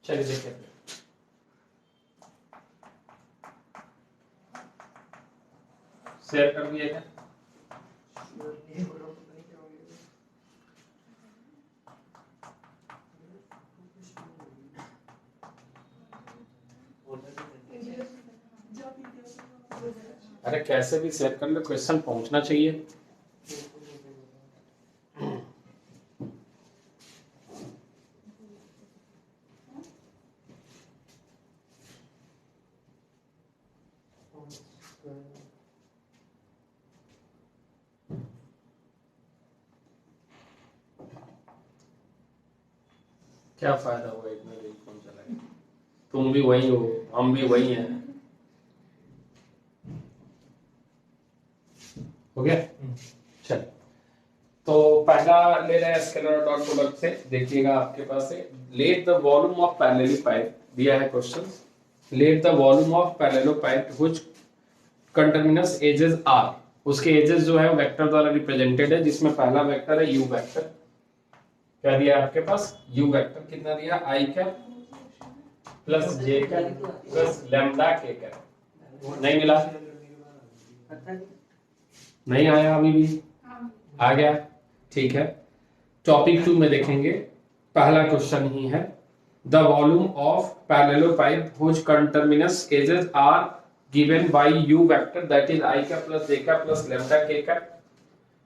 चलिए देखिए, शेयर कर दिया क्या? अरे कैसे भी शेयर कर लो, क्वेश्चन पहुंचना चाहिए। क्या फायदा हुआ इतना देर फोन चलाए? तुम भी वही हो, हम भी वही हैं। हो गया? चल, तो पहला ले रहे हैं स्केलर डॉट प्रोडक्ट से। देखिएगा आपके पास है, let the volume of parallelepiped दिया है question. Let the volume of parallelepiped which coterminous edges are, उसके एजेस जो है वेक्टर द्वारा रिप्रेजेंटेड है, जिसमें पहला वेक्टर है यू वेक्टर। क्या दिया आपके पास? यू वेक्टर कितना दिया? आई कैप प्लस जे cap plus lambda k cap. नहीं मिला? नहीं आया अभी भी? आ गया? ठीक है। टॉपिक 2 में देखेंगे, पहला क्वेश्चन ही है, the volume of parallelepiped which coterminous edges are given by u vector that is i cap plus J cap plus lambda k cap,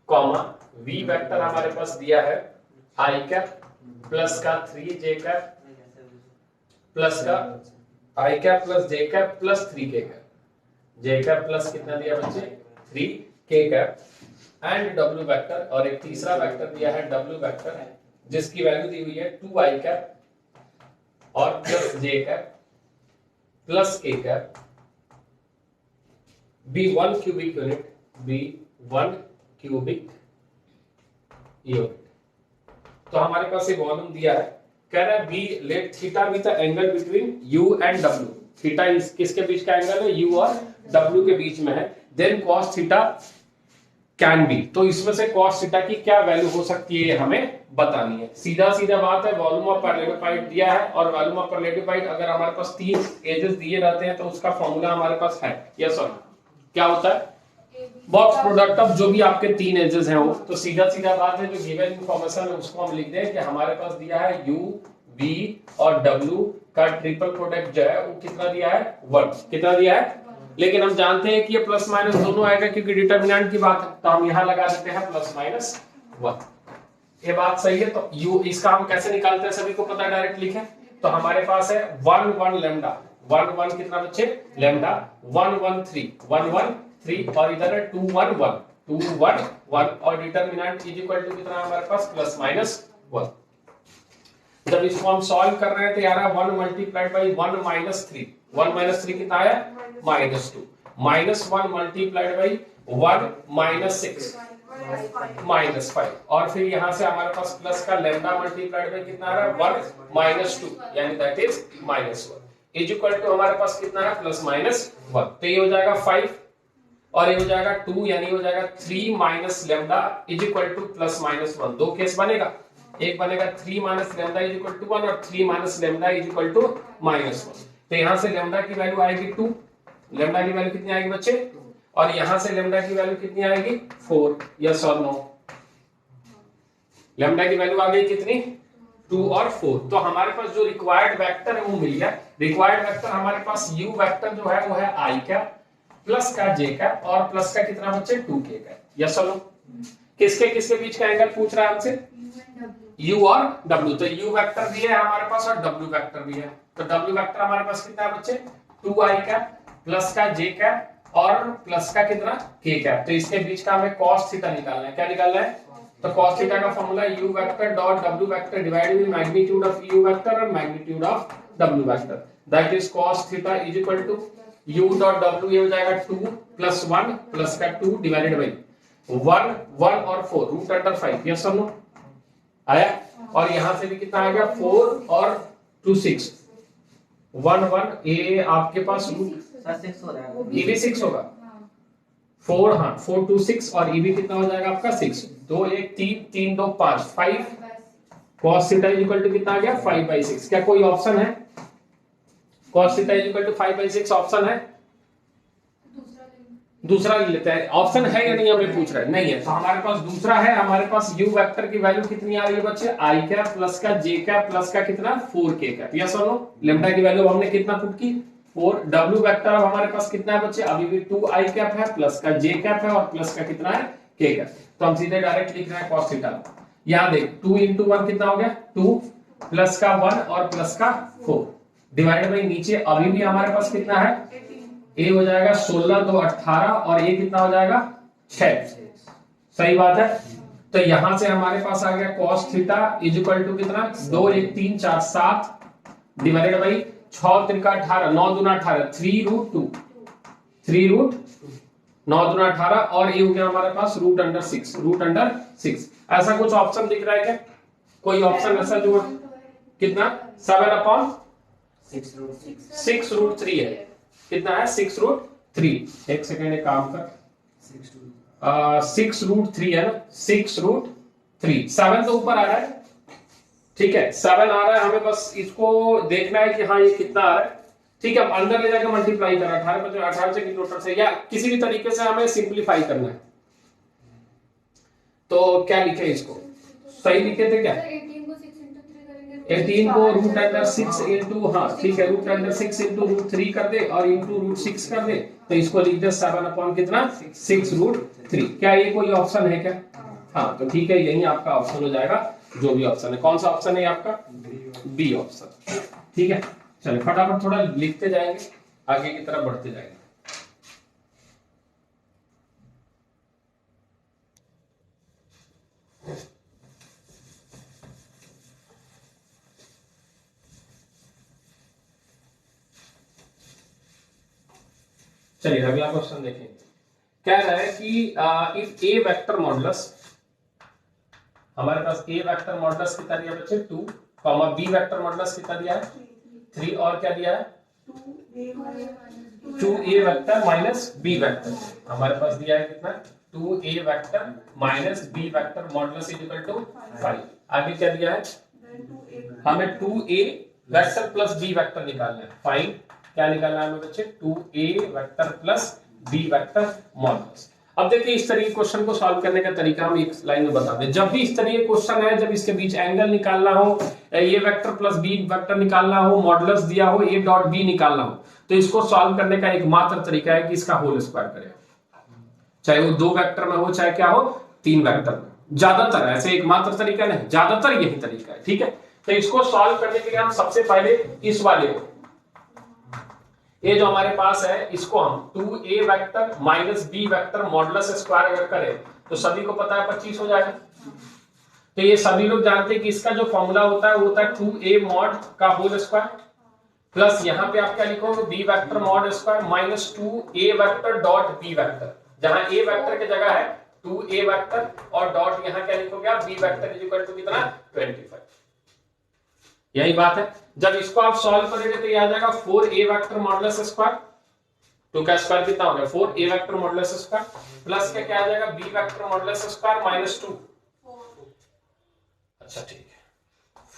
comma v vector हमारे पास दिया है आई कैप प्लस का 3 जे कैप प्लस का आई cap plus जे cap plus 3 के cap. जे cap plus कितना दिया बच्चे? 3 के कैप एंड डब्ल्यू वेक्टर, और एक तीसरा वेक्टर दिया है डब्ल्यू वेक्टर जिसकी वैल्यू दी हुई है 2 आई कैप और प्लस जे cap plus K cap B 1 cubic unit, B 1 cubic unit. तो हमारे पास ये वॉल्यूम दिया है, कह रहा है be let theta be the angle between U and W. Theta किसके बीच का एंगल है? यू और डब्ल्यू के बीच में है। Then cos theta can be, तो इसमें से कॉस थीटा की क्या वैल्यू हो सकती है हमें बतानी है। सीधा सीधा बात है, वॉल्यूम ऑफ पैरेललोपाइड दिया है, और वॉल्यूम ऑफ पैरेललोपाइड अगर हमारे पास 3 एजेस दिए रहते हैं तो उसका फॉर्मूला हमारे पास है। यस और क्या होता है? बॉक्स प्रोडक्ट ऑफ जो भी आपके 3 एजेस हैं वो। तो सीधा सीधा बात है, जो गिवन इंफॉर्मेशन है उसको हम लिख दें कि हमारे पास दिया है यू बी और डब्ल्यू का ट्रिपल प्रोडक्ट जो है वो कितना दिया है? 1। कितना दिया है? लेकिन हम जानते हैं कि ये प्लस माइनस दोनों आएगा क्योंकि डिटरमिनेंट की बात है, तो हम यहां लगा देते हैं प्लस माइनस 1। ये बात सही है। तो यू इसका हम कैसे निकालते हैं, सभी को पता है, डायरेक्ट लिखें। तो हमारे पास है 1 1 लैम्डा, 1 1 कितना बच्चे? लैम्डा 1 1 3 1 1 3, और इधर है 2 1 1 2 1 1, और डिटरमिनेंट इज इक्वल टू कितना हमारे पास? Plus minus 1। जब इसको हम सॉल्व कर रहे हैं तो यार 1 मल्टीप्लाइड बाई 1 माइनस 3, 1 माइनस 3 कितना आया? Minus 2, minus 1 multiplied by 1 minus 6 minus 5, और फिर यहां से हमारे पास प्लस का लैम्डा मल्टीप्लाइड बाई कितना आ रहा है? 1 माइनस 2, यानी that is minus 1 is equal to हमारे पास कितना है? Plus minus 1। तो ये हो जाएगा 5 और ये हो जाएगा 2, यानी हो जाएगा 3 minus lambda is equal to plus minus 1। दो केस बनेगा, एक बनेगा 3 minus lambda is equal to 1 और 3 minus lambda is equal to minus 1। तो यहां से लैम्डा की वैल्यू आएगी 2, लैम्डा की वैल्यू कितनी आएगी बच्चे? और यहां से लैम्डा की वैल्यू कितनी आएगी? 4। यस और नो? लैम्डा की वैल्यू आ गई कितनी? 2 और 4। तो हमारे पास जो रिक्वायर्ड वेक्टर है वो मिल गया। रिक्वायर्ड वेक्टर हमारे पास यू वेक्टर जो है वो है आई कैप प्लस का जे कैप और प्लस का कितना बच्चे? 2 के कैप। यस और नो? किसके बीच का एंगल पूछ रहा है हमसे? u और w। तो u वेक्टर भी है हमारे पास और w वेक्टर भी है। तो w वेक्टर हमारे पास कितना है बच्चे? 2i कैप प्लस का j कैप और प्लस का कितना? k cap. तो इसके बीच का हमें cos थीटा निकालना है। क्या निकालना है? तो cos थीटा का formula u vector dot w vector divided by magnitude of u vector और magnitude of w vector, that is cos theta is equal to u dot w, ये हो जाएगा 2 प्लस 1 प्लस का 2 डिवाइडेड बाय 1 1 और 4 root under 5। Yes और no? आया? और यहां से भी कितना आएगा? 4 और 2 6 1 1, ये आपके पास रूट 6 हो रहा है, ये भी 6 होगा। 4, हाँ 4 2 6 और ये भी कितना हो जाएगा आपका? 6 2 1 3 3 2 5 5 cos theta is equal to कितना आ गया 5/6। क्या कोई ऑप्शन है? cos theta is equal to 5/6 option है? दूसरा ले लेते हैं। ऑप्शन है या नहीं हमें पूछ रहा है, नहीं है तो हमारे पास दूसरा है। हमारे पास u वेक्टर की वैल्यू कितनी आ रही है बच्चे? i कैप प्लस का j कैप प्लस का कितना 4k कैप। यस और नो? लैम्डा की वैल्यू हमने कितना पुट की 4। w वेक्टर अब हमारे पास कितना है बच्चे? अभी भी 2i कैप है प्लस का j कैप है और प्लस का कितना है k कैप। तो हम सीधे डायरेक्ट लिख रहे हैं cos थीटा। यहां देख 2 into 1 कितना हो गया 2 प्लस का 1 और प्लस का 4 डिवाइड बाई नीचे अभी भी हमारे पास कितना है a हो जाएगा 16 2 18 और a कितना हो जाएगा 6। सही बात है। तो यहां से हमारे पास आ गया cos theta is equal to कितना 2 1 3 4 7 डिवाइडेड बाई 6 3 का 18 9 दूना 18 3√2 9 दूना 18 और ये हो गया हमारे पास √6 ऐसा कुछ ऑप्शन दिख रहा है क्या? कोई ऑप्शन ऐसा जो कितना 7/6√3 है। कितना है 6√3। एक सेकेंड एक काम कर 6√3 है ना 6√3 7 तो ऊपर आ रहा है ठीक है 7 आ रहा है हमें बस इसको देखना है कि हाँ ये कितना आ रहा है ठीक है। अब अंदर ले जाकर मल्टीप्लाई करना 18 से टोटल से या किसी भी तरीके से हमें सिंप्लीफाई करना है। तो क्या लिखे इसको सही लिखे थे क्या 18 को √6 इंटू हाँ ठीक है √6 इंटू √3 कर दे और इंटू √6 कर दे तो इसको लिख दे 7 अपॉन कितना 6√3। क्या ये कोई ऑप्शन है क्या? हाँ तो ठीक है यही आपका ऑप्शन हो जाएगा जो भी ऑप्शन है। कौन सा ऑप्शन है आपका? B option. ठीक है चलिए फटाफट थोड़ा लिखते जाएंगे आगे की तरफ बढ़ते जाएंगे। चलिए अभी आप क्वेश्चन देखेंगे। कह रहा है कि इफ ए वेक्टर मॉडुलस हमारे पास ए वेक्टर मॉडुलस कितना दिया बच्चे 2 कॉमा बी वेक्टर मॉडुलस कितना दिया है 3 और क्या दिया है 2a vector minus B vector हमारे पास दिया है कितना 2a vector minus B vector modulus is equal to 5। आगे क्या दिया है हमें 2a vector plus B vector निकालना है। फाइन क्या निकालना है हमें बच्चे 2a vector plus B vector modulus. अब देखिए इस तरह के क्वेश्चन को सॉल्व करने का तरीका हम एक लाइन में बता दें। जब भी इस तरह के क्वेश्चन है जब इसके बीच एंगल निकालना हो a vector plus B vector निकालना हो मॉडुलस दिया हो a डॉट बी निकालना हो तो इसको सॉल्व करने का एकमात्र तरीका है कि इसका होल स्क्वायर करें चाहे वो 2 वेक्टर में हो चाहे क्या हो 3 वेक्टर में। ज्यादातर ऐसे एकमात्र तरीका नहीं ज्यादातर यही तरीका है ठीक है। तो इसको सॉल्व करने के लिए हम सबसे पहले इस वाले को ये जो हमारे पास है इसको हम 2a vector minus B vector modulus square अगर करें तो सभी को पता है 25 हो जाएगा। तो ये सभी लोग जानते हैं कि इसका जो फॉर्मूला होता है वो होता है 2a मॉड का होल स्क्वायर प्लस यहाँ पे आप क्या लिखोगे b vector mod square minus 2a vector dot b vector जहां a वेक्टर की जगह है 2a वेक्टर और डॉट यहाँ क्या लिखोगे आप b vector is equal to कितना 25। यही बात है। जब इसको आप सॉल्व करेंगे तो ये आ जाएगा 4a वेक्टर मॉडुलस स्क्वायर 2 का स्क्वायर कितना हो गया 4a vector modulus square plus क्या आ जाएगा b vector modulus square minus 2 अच्छा ठीक है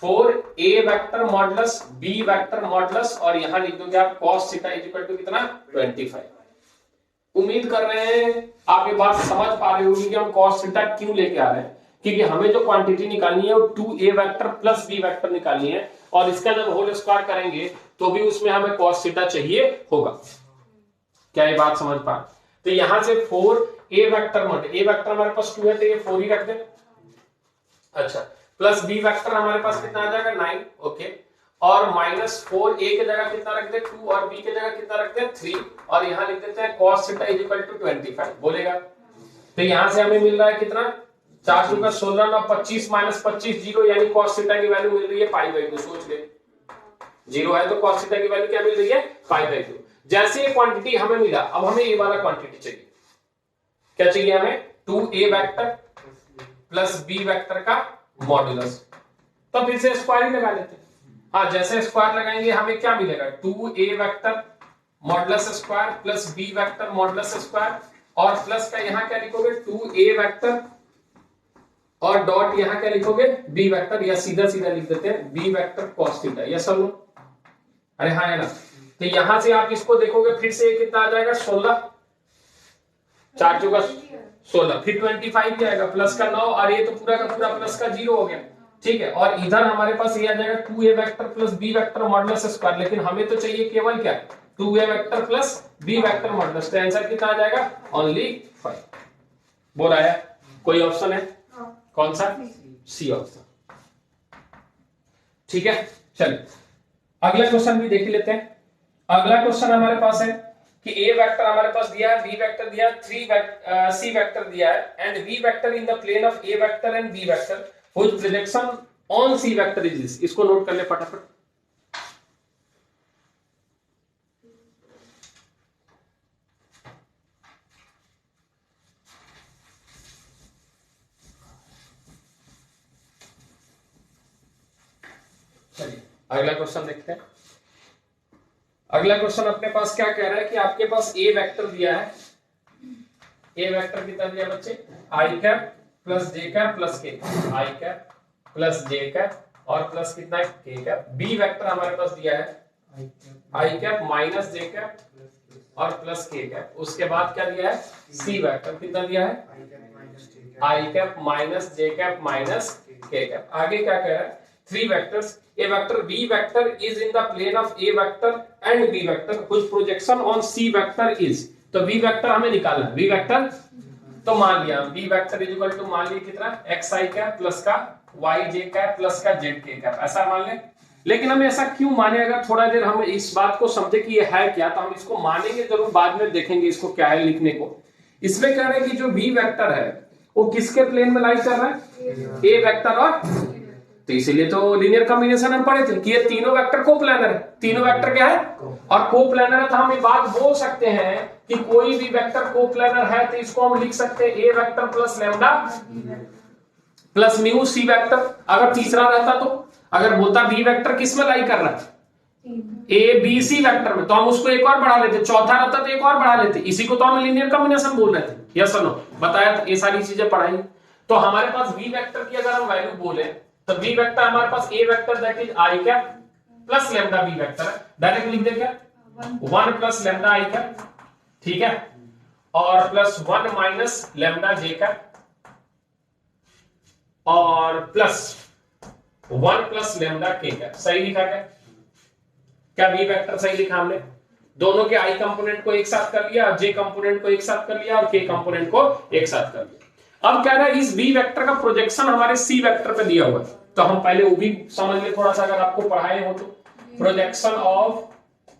4a vector modulus b vector modulus और यहां लिख दोगे आप cos theta is equal to कितना 25। उम्मीद कर रहे हैं आप ये बात समझ पा रहे होंगे कि हम cos थीटा क्यों लेके आ रहे हैं क्योंकि हमें जो क्वांटिटी निकालनी है वो 2a vector plus b vector निकालनी है और इसका जब होल स्क्वायर करेंगे तो भी उसमें हमें cos थीटा चाहिए होगा। क्या ये बात समझ पा? तो यहां से 4a vector mod a vector हमारे पास 2 है तो ये 4 ही रख दें। अच्छा प्लस b वेक्टर हमारे पास कितना आ जाएगा 9 ओके और माइनस 4a की जगह कितना रख दे 2 और b की जगह कितना रख दे 3 और यहां लिख देते हैं cos theta is equal to 25 बोलेगा। तो यहां से हमें मिल रहा है कितना 4 का 16 9 25 माइनस 25 0 यानी cos थीटा की वैल्यू मिल रही है π/2। सोच ले 0 है तो cos थीटा की वैल्यू क्या मिल रही है π/2। जैसे ये क्वांटिटी हमें मिला अब हमें ये वाला क्वांटिटी चाहिए। क्या चाहिए हमें 2a vector plus b vector का मॉडुलस। तो फिर से स्क्वायर ही लगा लेते हैं। हाँ जैसे स्क्वायर लगाएंगे हमें क्या मिलेगा 2a vector modulus square plus b vector modulus square और प्लस का यहां क्या लिखोगे 2a वेक्टर और डॉट यहां क्या लिखोगे, बी वेक्टर, या सीधा सीधा लिख देते हैं B vector cos theta, yes और नो? अरे हाँ है ना। तो यहां से आप इसको देखोगे फिर से कितना आ जाएगा, 16, 4 चौका 16, फिर 25 भी आएगा, प्लस का 9, और ये तो पूरा का पूरा प्लस का 0 हो गया, ठीक है। और इधर हमारे पास ये आ जाएगा 2a vector plus b vector modulus square, लेकिन हमें तो चाहिए केवल क्या, 2a vector plus b vector modulus. तो आंसर कितना आ जाएगा, ओनली 5। बोल आया? कोई ऑप्शन है? कौन सा? सी ऑप्शन, ठीक है। चलिए अगला क्वेश्चन भी देख लेते हैं। अगला क्वेश्चन हमारे पास है कि a वेक्टर हमारे पास दिया है, b वेक्टर दिया है, c वेक्टर दिया है, and v vector in the plane of a vector and b vector whose projection on c vector is this. इसको नोट कर ले फटाफट। चलिए अगला क्वेश्चन देखते हैं। अगला क्वेश्चन अपने पास क्या कह रहा है कि आपके पास a वेक्टर दिया है, a वेक्टर कितना दिया बच्चे, i cap plus j cap plus k, i cap plus j cap और प्लस कितना है k कैप। b वेक्टर हमारे पास दिया है i cap minus j cap और प्लस k कैप। उसके बाद क्या दिया है, c वेक्टर कितना दिया है, i cap minus j cap minus k cap. आगे क्या कह रहा है, 3 vectors a vector b vector is in the plane of a vector and b vector whose projection on c vector is। तो b vector हमें निकालना है, b vector तो मान लिया b vector is equal to मान लिया कितना, xi कैप प्लस का yj कैप प्लस का zk कैप, ऐसा मान ले। लेकिन हम ऐसा क्यों माने, अगर थोड़ा देर हम इस बात को समझे कि ये है क्या, तो हम इसको मानेंगे जरूर, बाद में देखेंगे इसको क्या है लिखने को। इसमें कह रहे हैं कि जो b वेक्टर है वो किसके प्लेन में लाई कर रहा है, a वेक्टर और, तो इसीलिए तो लीनियर कॉम्बिनेशन हम पढ़े थे कि ये तीनों वेक्टर कोप्लानर है। तीनों वेक्टर क्या है, और कोप्लानर है, तो हम ये बात बोल सकते हैं कि कोई भी वेक्टर कोप्लानर है तो इसको हम लिख सकते हैं a vector plus lambda plus mu c vector. अगर तीसरा रहता तो, अगर बोलता b वेक्टर किस में लाई कर रहा है, a b c वेक्टर में, तो हम उसको एक और बढ़ा लेते, चौथा रहता तो एक और बढ़ा लेते, इसी को तो हम लीनियर कॉम्बिनेशन बोल रहे थे, यस और नो? बताया था, ये सारी चीजें पढ़ाई। तो हमारे पास b वेक्टर की अगर हम वैल्यू बोले तो b वेक्टर हमारे पास a vector that is i cap plus lambda b vector है, डायरेक्ट लिख दे क्या, 1 प्लस लैम्डा i कैप, ठीक है, और plus 1 minus lambda j cap और plus 1 plus lambda k cap. सही लिखा क्या, क्या b वेक्टर सही लिखा हमने? दोनों के i कंपोनेंट को एक साथ कर लिया, j कंपोनेंट को एक साथ कर लिया और k कंपोनेंट को एक साथ कर लिया। अब कह रहा है इस b वेक्टर का प्रोजेक्शन हमारे c वेक्टर पे दिया हुआ है, तो हम पहले वो भी समझ ले थोड़ा सा, अगर आपको पढ़ाए हो तो। Projection of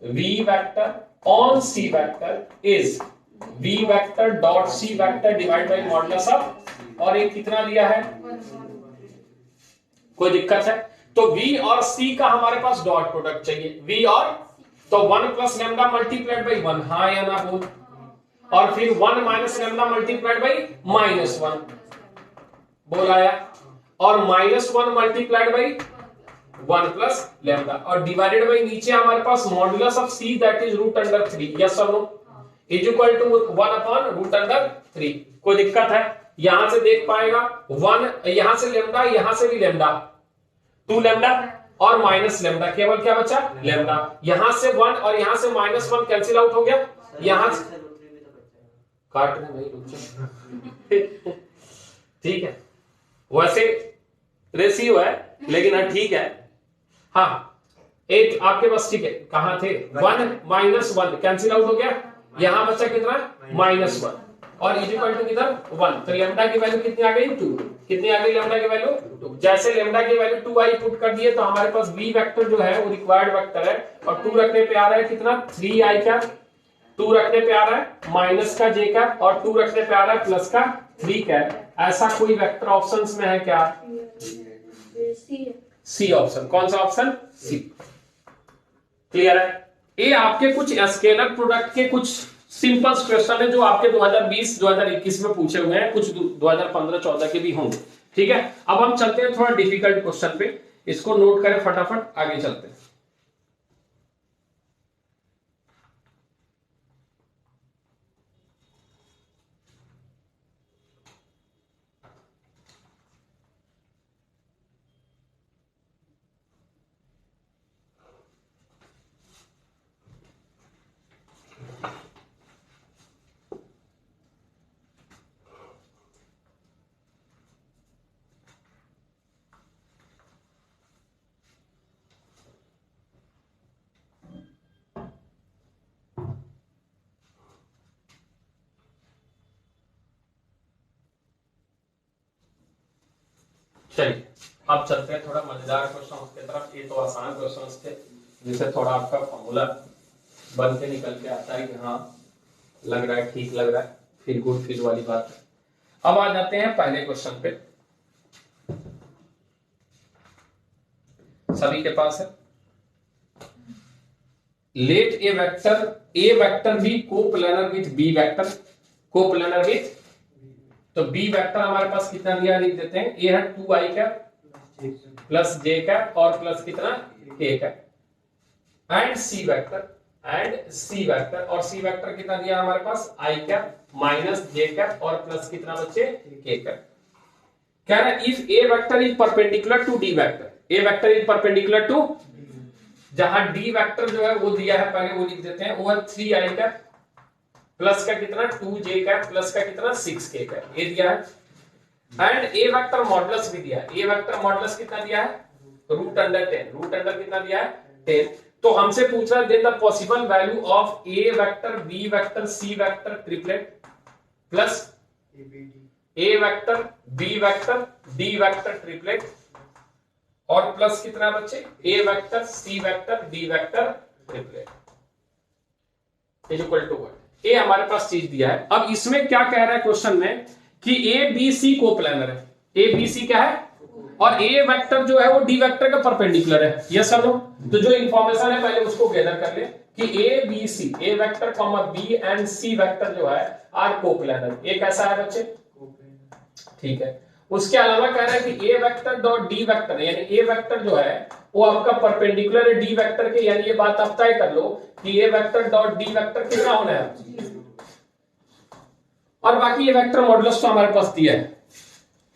v vector on c vector is v vector dot c vector divide bye modulus of, और ये कितना दिया है, कोई दिक्कत है? तो v और c का हमारे पास डॉट प्रोडक्ट चाहिए, v और, तो 1 प्लस लैम्डा मल्टीप्लाइड बाई 1, हाँ या ना बोल, और फिर 1 minus lambda multiplied by minus 1, बोल आया, और minus 1 multiplied by 1 plus lambda, और डिवाइडेड बाई नीचे हमारे पास modulus of c that is root under 3, yes और no, is equal to 1 upon root under 3। कोई दिक्कत है? यहां से देख पाएगा 1, यहां से लैम्डा, यहां से भी लैम्डा, 2 लैम्डा और माइनस लैम्डा, केवल क्या बचा, लैम्डा। यहां से 1 और यहां से माइनस 1 कैंसिल आउट हो गया, यहां से काट रहे भाई, रुक जा ठीक है, वैसे रेशियो है लेकिन हाँ ठीक है, हाँ एक आपके पास, ठीक है, कहां थे, 1 माइनस 1 कैंसिल आउट हो गया, यहां बचा कितना, माइनस 1, और इज इक्वल टू किधर 1, तो लैम्डा की वैल्यू कितनी आ गई, 2। कितनी आ गई लैम्डा की वैल्यू 2। जैसे लैम्डा की वैल्यू 2 आई पुट कर दिए, तो हमारे पास b वेक्टर जो है वो रिक्वायर्ड वेक्टर है, और 2 रखने पे आ रहा है कितना, 3i कैप, 2 रखने पे आ रहा है माइनस का j कैप, और 2 रखने पे आ रहा है प्लस का 3 कैप। ऐसा कोई वेक्टर ऑप्शंस में है क्या, सी ऑप्शन। कौन सा ऑप्शन, सी। क्लियर है? ये आपके कुछ स्केलर प्रोडक्ट के कुछ सिंपल क्वेश्चन है जो आपके 2020 2021 में पूछे हुए हैं, कुछ 2015-14 के भी होंगे, ठीक है। अब हम चलते हैं थोड़ा डिफिकल्ट क्वेश्चन पे, इसको नोट करें फटाफट, आगे चलते हैं। चलिए अब चलते हैं थोड़ा मजेदार क्वेश्चन की तरफ। ये तो आसान क्वेश्चन थे जिसे थोड़ा आपका फॉर्मूला बन के निकल के आता है कि हाँ लग रहा है, ठीक लग रहा है, फील गुड फील वाली बात है। अब आ जाते हैं पहले क्वेश्चन पे। सभी के पास है, let A vector B coplanar with B vector, coplanar with, तो बी वेक्टर हमारे पास कितना दिया लिख देते हैं, ए है 2i कैप प्लस जे कैप और प्लस कितना k cap, and C vector और सी वेक्टर कितना दिया हमारे पास i cap minus J cap और प्लस कितना बच्चे k कैप। कह रहा है if A vector is perpendicular to D vector, A vector is perpendicular to, जहां डी वेक्टर जो है वो दिया है पहले वो लिख देते हैं, वो है 3i कैप प्लस का कितना 2j कैप प्लस का कितना 6k कैप, ये दिया है। एंड ए वेक्टर मॉडुलस भी दिया है, ए वेक्टर मॉडुलस कितना दिया है रूट अंडर 10, रूट अंडर कितना दिया है 10। तो हमसे पूछ रहा है then the possible value of a vector B vector C vector triplet plus a vector B vector d vector triplet और प्लस कितना बच्चे ए vector C vector d vector triplet is equal to what, ये हमारे पास चीज दिया है। अब इसमें क्या कह रहा है क्वेश्चन में कि ए बी सी कोप्लानर है, ए बी सी क्या है और ए वेक्टर जो है वो डी वेक्टर का परपेंडिकुलर है, यस और नो। तो जो इंफॉर्मेशन है पहले उसको गैदर कर ले कि A B C, A vector comma B and C vector जो है आर कोप्लानर, ये कैसा है बच्चे, ठीक है। उसके अलावा कह रहा है कि a vector dot d vector, यानी ए वेक्टर जो है वो आपका परपेंडिकुलर है डी वेक्टर के, यानी ये बात आप तय कर लो कि a vector dot d vector कितना होना है, और बाकी ये वेक्टर मॉडुलस तो हमारे पास दिया है।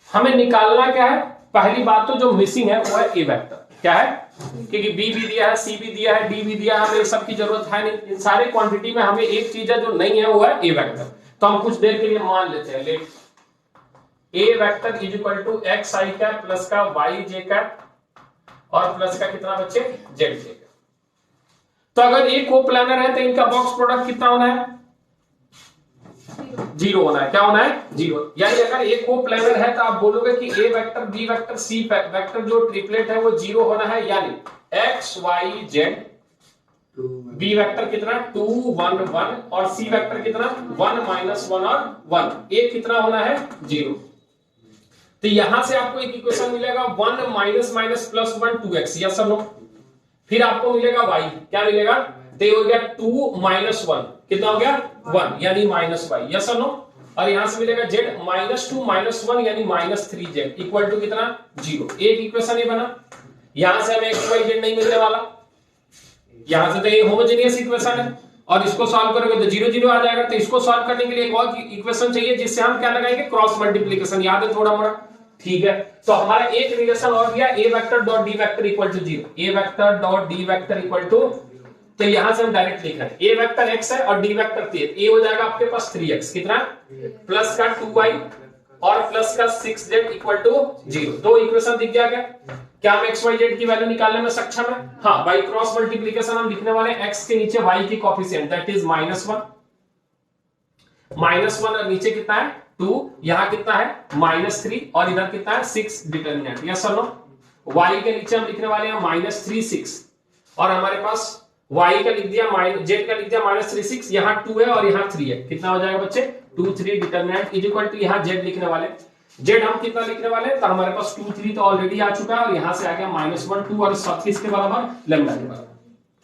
हमें निकालना क्या है, पहली बात तो जो मिसिंग है वो है ए वेक्टर, क्या है, क्योंकि बी भी दिया है, सी भी दिया है, डी भी दिया है, हमें सब की जरूरत है नहीं। इन सारे क्वांटिटी में हमें एक चीज है जो नहीं है वो है ए वेक्टर। तो हम कुछ देर के लिए मान लेते हैं let A vector is equal to X I cap plus का वाई जे कैप और प्लस का कितना बच्चे जेड जे कैप। तो अगर एक कोप्लानर है तो इनका बॉक्स प्रोडक्ट कितना होना है, जीरो होना है, क्या होना है जीरो। यानी अगर एक कोप्लानर है तो आप बोलोगे कि a vector B vector C vector जो ट्रिपलेट है वो जीरो होना है, यानी x Y z, b vector कितना 2 1 1 और सी वेक्टर कितना 1 -1 और 1, एक कितना होना है जीरो। तो यहां से आपको एक इक्वेशन मिलेगा 1 minus minus plus 1 2x, yes और नो। फिर आपको मिलेगा y, क्या मिलेगा, तो ये हो गया 2 - 1 कितना हो गया 1 यानी -y, यस और नो। और यहां से मिलेगा z -2 - 1 यानी -3z इक्वल टू कितना 0। एक इक्वेशन ये बना, यहां से हमें x y z नहीं मिलने वाला, यहां से तो ये होमोजेनियस इक्वेशन है और इसको सॉल्व करोगे तो 0 0 आ जाएगा। तो इसको सॉल्व करने के लिए एक और इक्वेशन चाहिए जिससे हम क्या लगाएंगे क्रॉस मल्टीप्लिकेशन, याद है थोड़ा मोड़ा, ठीक है। तो हमारा एक रिलेशन और दिया ए vector dot d vector equal to 0, a vector dot d vector equal to, तो यहां से हम डायरेक्ट लिख रहे हैं ए वेक्टर x है और डी वेक्टर 3, ए हो जाएगा आपके पास 3x कितना प्लस का 2y और प्लस का 6z इक्वल टू 0। दो इक्वेशन दिख गया क्या हम x y z की वैल्यू निकालने में सक्षम है, हाँ। बाय क्रॉस मल्टीप्लिकेशन हम लिखने वाले हैं x के नीचे y की कोएफिशिएंट दैट इज -1 और नीचे कितना है 2, यहां कितना है -3 और इधर कितना है 6 डिटरमिनेंट, यस और नो। y के नीचे हम लिखने वाले हैं -3 6 और हमारे पास y का लिख दिया z का लिख दिया -3 6, यहां 2 है और यहां 3 है, कितना हो जाएगा बच्चे 2 3 डिटरमिनेंट इज इक्वल टू, यहां z लिखने वाले, z हम कितना लिखने वाले हैं, तो हमारे पास 2 3 तो ऑलरेडी आ चुका है और यहां से आ गया -1 2 और साथ ही इसके बराबर लैम्डा के बराबर,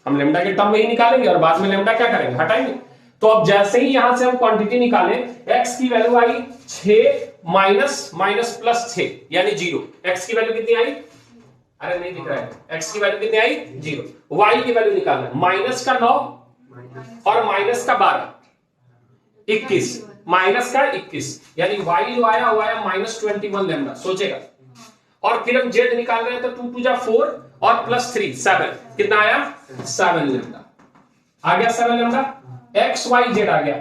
हम लैम्डा के टर्म में ही निकालेंगे और बाद में लैम्डा क्या करेंगे हटाएंगे। तो अब जैसे ही यहां से हम क्वांटिटी निकालें x की वैल्यू आई 6 माइनस प्लस 6 यानी 0, x की वैल्यू कितनी आई, अरे नहीं दिख रहा है, x की वैल्यू कितनी आई 0, y की वैल्यू निकालना है माइनस का 9 और माइनस का 12 21, माइनस का 21 यानी y जो आया वो आया -21 लैम्डा, सोचेगा। और फिर हम z निकाल रहे हैं तो 2 2 जा 4 और प्लस 3 7, कितना आया 7 लैम्डा, आ गया 7 लैम्डा, एक्स वाई जेड आ गया,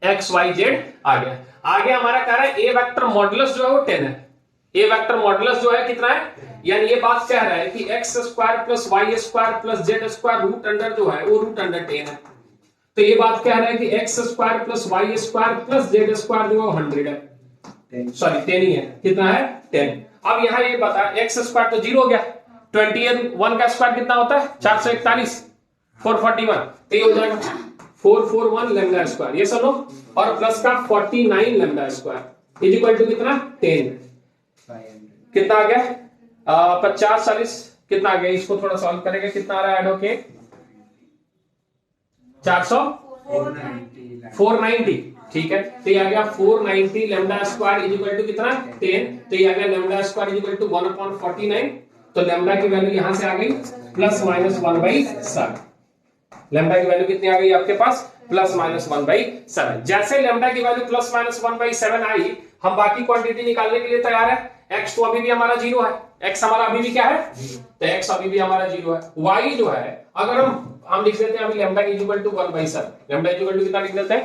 एक्स वाई जेड आ गया। आगे हमारा कह रहा है ए वेक्टर मॉडुलस जो है वो 10 है, ए वेक्टर मॉडुलस जो है कितना है, यानी ये बात कह रहा है कि X square plus Y square plus Z square root under जो है वो रूट अंडर 10 है। तो ये बात कह रहा है कि X square plus Y square plus Z square जो है 100 है, सॉरी 10 ही है, कितना है 10। अब यहाँ ये बता एक्स स्क्वायर तो 0 हो गया, 21 का स्क्वायर कितना होता है 441, 441, तो ये हो जाएगा 441 लैम्डा स्क्वायर, ये सुनो, और प्लस का 49 lambda square is equal to कितना 10, कितना आ गया 50 40 कितना आ गया, इसको थोड़ा सॉल्व करेंगे, कितना आ रहा है एडवोकेट 490, ठीक है, तो ये आ गया 490 lambda square is equal to कितना 10, तो ये आ गया lambda square is equal to 1/49, तो लैम्डा की वैल्यू यहां से आ गई प्लस माइनस 1/7, लैम्डा की वैल्यू कितनी आ गई आपके पास प्लस माइनस 1/7। जैसे लैम्डा की वैल्यू प्लस माइनस 1/7 आई, हम बाकी क्वांटिटी निकालने के लिए तैयार है। x तो अभी भी हमारा 0 है, x हमारा अभी भी क्या है, तो x अभी भी हमारा 0 है। y जो है अगर हम लिख देते हैं अभी lambda is equal to 1/7, lambda is equal to कितना लिख देते हैं,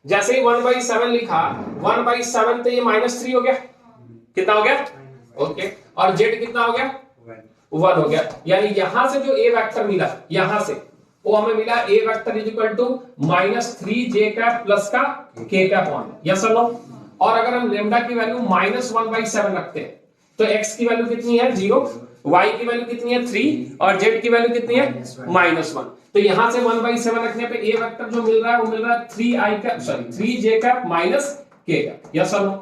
जैसे ही 1/7 लिखा 1/7 तो ये -3 हो गया, कितना हो गया ओके, और z कितना हो गया 1 हो गया, यानी यहां से जो a वेक्टर मिला यहां से वो हमें मिला a vector is equal to -3j cap plus का k कैप ऑन, यस और नो। और अगर हम लैम्डा की वैल्यू -1/7 रखते हैं तो x की वैल्यू कितनी है 0, y की वैल्यू कितनी है 3 और z की वैल्यू कितनी है -1, तो यहां से 1/7 रखने पे a वेक्टर जो मिल रहा है वो मिल रहा है 3j cap minus k cap, yes और नो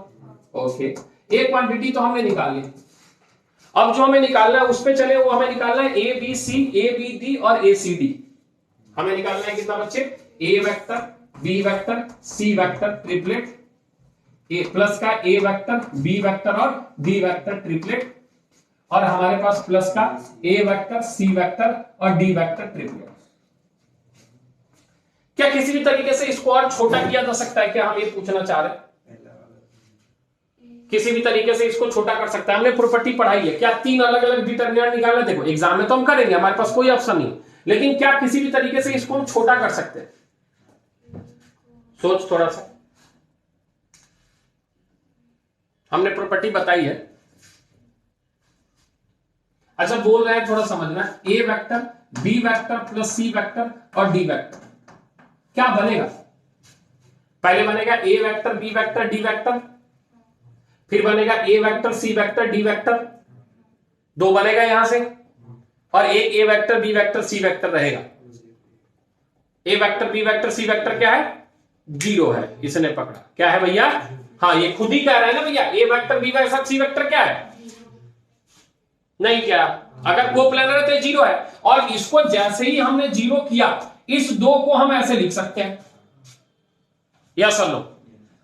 ओके। एक क्वांटिटी तो हमने निकाल ली, अब जो हमें निकालना है उस पे चले, वो हमें निकालना है A B C, A B D और ए सी डी। हमें निकालना है कितना बच्चे, ए vector, B vector, C vector triplet, A plus का ए वेक्टर, बी वेक्टर और डी वेक्टर ट्रिपलेट, और हमारे पास प्लस का ए वेक्टर, सी वेक्टर और डी वेक्टर ट्रिपलेट। क्या किसी भी तरीके से इसको और छोटा किया जा सकता है, क्या हम ये पूछना चाह रहे हैं, किसी भी तरीके से इसको छोटा कर सकता है। हमने प्रॉपर्टी पढ़ाई है, क्या 3 अलग अलग डिटरमिनेंट निकालना, देखो एग्जाम में तो हम करेंगे, हमारे पास कोई ऑप्शन नहीं, लेकिन क्या किसी भी तरीके से इसको हम छोटा कर सकते हैं, सोच थोड़ा सा, हमने प्रॉपर्टी बताई है। अच्छा बोल रहे हैं थोड़ा समझना, a vector, B vector plus c vector और डी वेक्टर क्या बनेगा, पहले बनेगा a vector, B vector, d vector, फिर बनेगा a vector, C vector, d vector, 2 बनेगा यहां से, और एक a vector, B vector, C vector रहेगा। A vector, B vector, C vector क्या है 0 है, इसने पकड़ा, क्या है भैया, हाँ ये खुद ही कह रहा है ना भैया, ए वेक्टर, बी वेक्टर, सी वेक्टर क्या है, नहीं क्या, अगर कोप्लानर है तो 0 है, और इसको जैसे ही हमने 0 किया, इस 2 को हम ऐसे लिख सकते हैं, यस और नो।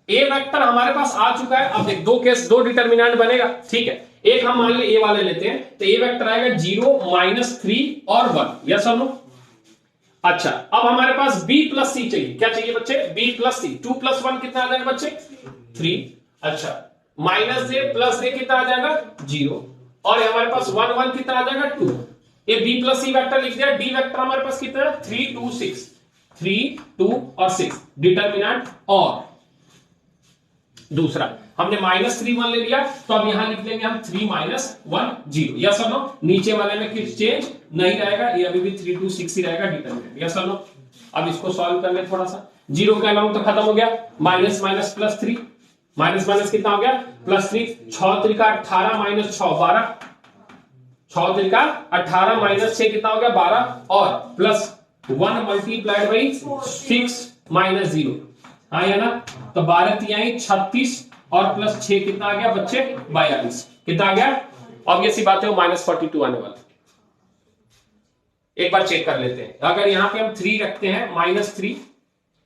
ए वेक्टर हमारे पास आ चुका है, अब देख 2 केस 2 डिटरमिनेंट बनेगा, ठीक है, एक हम मान ली ए वाले लेते हैं, तो ए वेक्टर आएगा 0 -3 और 1, यस और नो। अच्छा अब हमारे पास b प्लस सी चाहिए, क्या चाहिए बच्चे, b प्लस सी, 2 + 1 कितना आ जाएगा बच्चे 3, अच्छा -j प्लस j कितना आ जाएगा 0, और हमारे पास 1 1 कितना आ जाएगा 2, ये b प्लस सी वेक्टर लिख दिया, d वेक्टर हमारे पास कितना है 3 2 6, 3 2 और 6 डिटरमिनेंट, और दूसरा हमने -3 1 ले लिया, तो अब यहां लिख लेंगे हम 3 -1 0, यस और नो। नीचे वाले में कुछ चेंज नहीं रहेगा, ये अभी भी 3 2 6 ही रहेगा डिटरमिनेंट, यस और नो। अब इसको सॉल्व कर ले थोड़ा सा, 0 का अमाउंट तो खत्म हो गया, minus minus plus 3, minus minus कितना हो गया +3, 6 3 का 18 -6 12, 6 3 का 18 -6 कितना हो गया 12, और प्लस 1 मल्टीप्लाइड बाई 6 -0, हाँ या ना, तो 12 3 36 और प्लस 6 कितना आ गया बच्चे 42, कितना आ गया, ऑब्वियस सी बात है वो -42 आने वाला। एक बार चेक कर लेते हैं, अगर यहां पे हम 3 रखते हैं -3,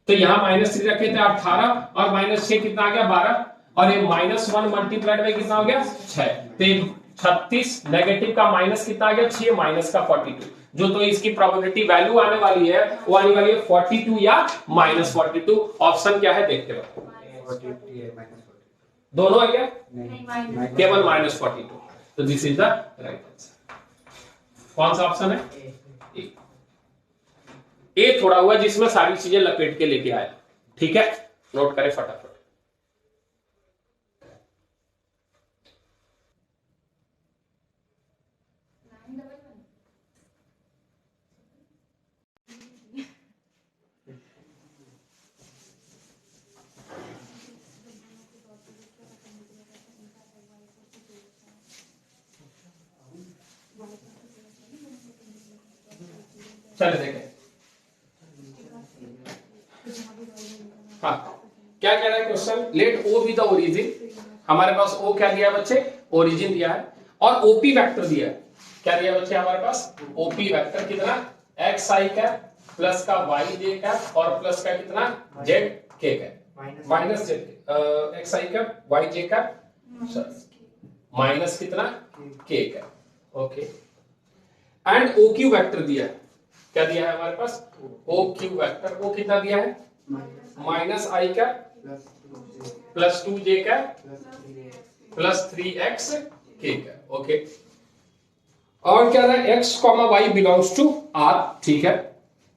तो यहां -3 रखे थे 18 और -6 कितना आ गया 12, और ये -1 मल्टीप्लाइड बाई कितना हो गया 6, तो 36 नेगेटिव का माइनस कितना आ गया 6 माइनस का 42, जो तो इसकी प्रोबेबिलिटी वैल्यू आने वाली है वो आने वाली है 42 या -42, ऑप्शन क्या है देखते हो, दोनों है क्या, केवल -42, तो this is the right answer. कौन सा ऑप्शन है ए थोड़ा हुआ जिसमें सारी चीजें लपेट के लेके आया, ठीक है, नोट करें फटाफट। चले देखें। हाँ, क्या कह रहा है question, let O be the origin. हमारे पास ओ क्या दिया है बच्चे, ओरिजिन दिया है, और ओपी वेक्टर दिया है। क्या दिया बच्चे हमारे पास, ओपी वेक्टर कितना, एक्स आई कैप प्लस का वाई जे कैप और प्लस का कितना जेड के cap, minus Z X I cap Y J cap minus कितना K cap, okay. And O Q vector दिया है, क्या दिया है हमारे पास, ओ क्यू वेक्टर, वो कितना दिया है, minus i cap plus 2j cap plus 3x k cap, okay. और क्या है, x comma y belongs to r, ठीक है,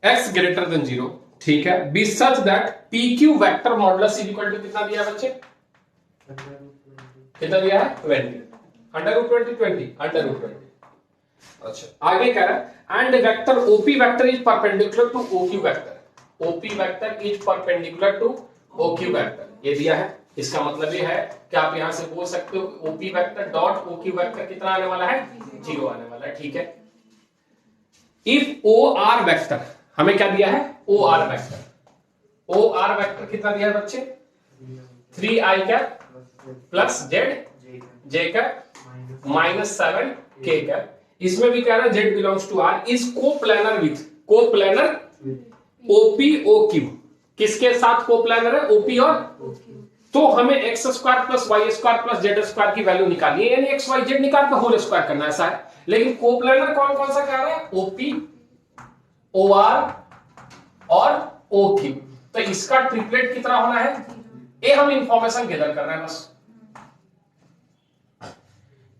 x ग्रेटर देन 0, ठीक है, be such that p q vector modulus is equal to कितना दिया है बच्चे, कितना दिया है 20, अंडर रूट 20 अंडर रूट 20। अच्छा, आगे कह रहा है and vector OP vector is perpendicular to OQ vector, OP vector is perpendicular to OQ vector, ये दिया है। इसका मतलब ये है कि आप यहां से बोल सकते हो OP vector dot OQ vector कितना आने वाला है, 0 आने वाला है, ठीक है। इफ ओ आर वेक्टर, हमें क्या दिया है, O R vector, O R vector कितना दिया है बच्चे, 3i cap plus Z J cap minus 7k cap, इसमें भी कह रहा है Z belongs to R, is coplanar with, coplanar OP O Q, किसके साथ कोप्लानर है, ओपी और, तो हमें X square plus Y square plus Z square की वैल्यू निकालनी है, यानी एक्स वाई जेड निकाल के होल स्क्वायर करना है, ऐसा है। लेकिन कोप्लानर कौन कौन सा कह रहा है, ओपी ओ आर और ओ क्यू, तो इसका ट्रिपलेट कितना होना है, ये हम इंफॉर्मेशन गैदर कर रहे हैं बस,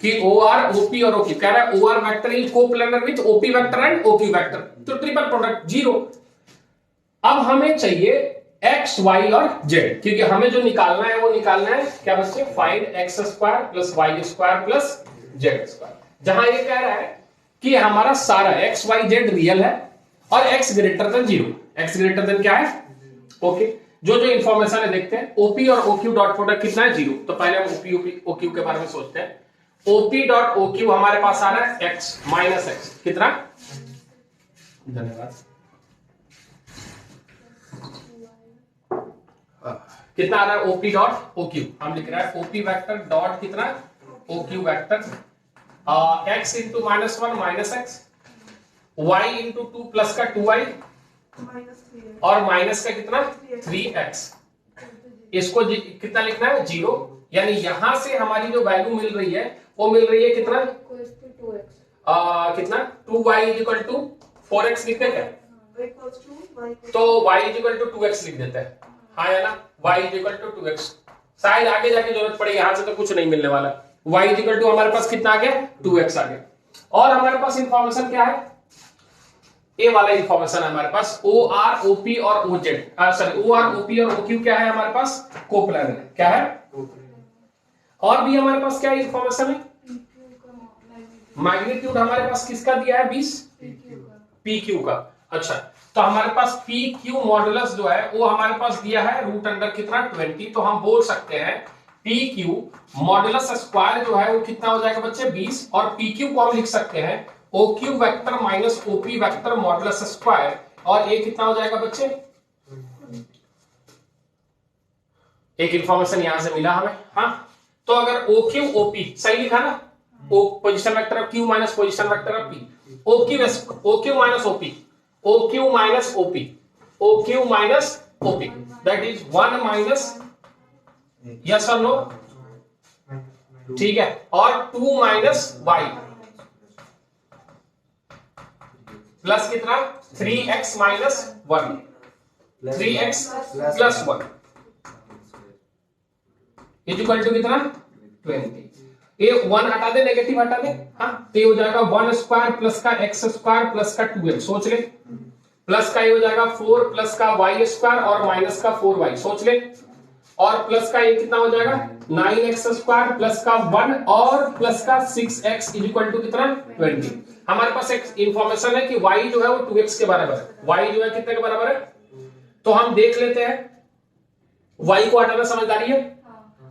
कि ओ आर ओपी और ओक्यू, कह रहा है O R vector is coplanar with OP vector and OQ vector, तो ट्रिपल प्रोडक्ट 0। अब हमें चाहिए एक्स वाई और जेड, क्योंकि हमें जो निकालना है वो निकालना है क्या बच्चे, find X square plus Y square plus Z square, जहां ये कह रहा है कि हमारा सारा एक्स वाई जेड रियल है और x greater than 0, x greater than क्या है, ओके। जो जो इंफॉर्मेशन है देखते हैं, ओपी और ओक्यू डॉट प्रोडक्ट कितना है, 0, तो पहले हम ओपी ओक्यू के बारे में सोचते हैं। ओपी डॉट ओक्यू हमारे पास आ रहा है एक्स माइनस एक्स, कितना, धन्यवाद, कितना आ रहा है, ओपी डॉट ओक्यू, हम लिख रहे हैं ओपी वेक्टर डॉट कितना, OQ vector, X into minus 1 minus X, Y into 2 plus का 2y और माइनस का कितना 3x, इसको कितना लिखना है 0, यानी यहां से हमारी जो वैल्यू मिल रही है वो मिल रही है कितना, कितना 2y इक्वल टू 4x लिखते हैं क्या, तो y इक्वल टू 2x लिख देते हैं, हाँ है ना, y इक्वल टू 2x, शायद आगे जाके जरूरत पड़ेगी, यहां से तो कुछ नहीं मिलने वाला, y इक्वल टू हमारे पास कितना आ गया 2x आ गया, और हमारे पास इंफॉर्मेशन क्या है, ए वाला इंफॉर्मेशन है हमारे पास, ओ आर ओपी और O Z, sorry O R OP और ओक्यू क्या है हमारे पास, कोप्लानर है, क्या है, और भी हमारे पास क्या इंफॉर्मेशन है, मैग्नीट्यूड हमारे पास किसका दिया है 20, पी क्यू का, अच्छा, तो हमारे पास पी क्यू मॉडुलस जो है वो हमारे पास दिया है रूट अंडर कितना 20, तो हम बोल सकते हैं पी क्यू मॉडुलस स्क्वायर जो है वो कितना हो जाएगा बच्चे 20, और पी क्यू को हम लिख सकते हैं O Q vector minus OP vector modulus square, और ये कितना हो जाएगा बच्चे, एक इंफॉर्मेशन यहां से मिला हमें, हाँ, तो अगर ओ क्यू ओपी सही लिखा ना, O position vector of Q minus position vector of P, O Q minus OP, O Q minus OP, O Q minus OP, that is 1 minus, yes और नो, ठीक है, और 2 माइनस वाई प्लस कितना 3x minus 1, 3x plus 1 equal to कितना 20, ये 1 हटा दे, negative हटा दे, हाँ, तो ये हो जाएगा 1 स्क्वायर प्लस का x स्क्वायर प्लस का 2x, सोच ले, प्लस का ये हो जाएगा 4 प्लस का y स्क्वायर और माइनस का 4y, सोच ले, और प्लस का ये कितना हो जाएगा 9x स्क्वायर प्लस का 1 और प्लस का 6x इक्वल टू कितना 20। हमारे पास एक इंफॉर्मेशन है कि y जो है वो 2x के बराबर है, y जो है कितने के बराबर है, तो हम देख लेते हैं y को हटाना समझदारी है,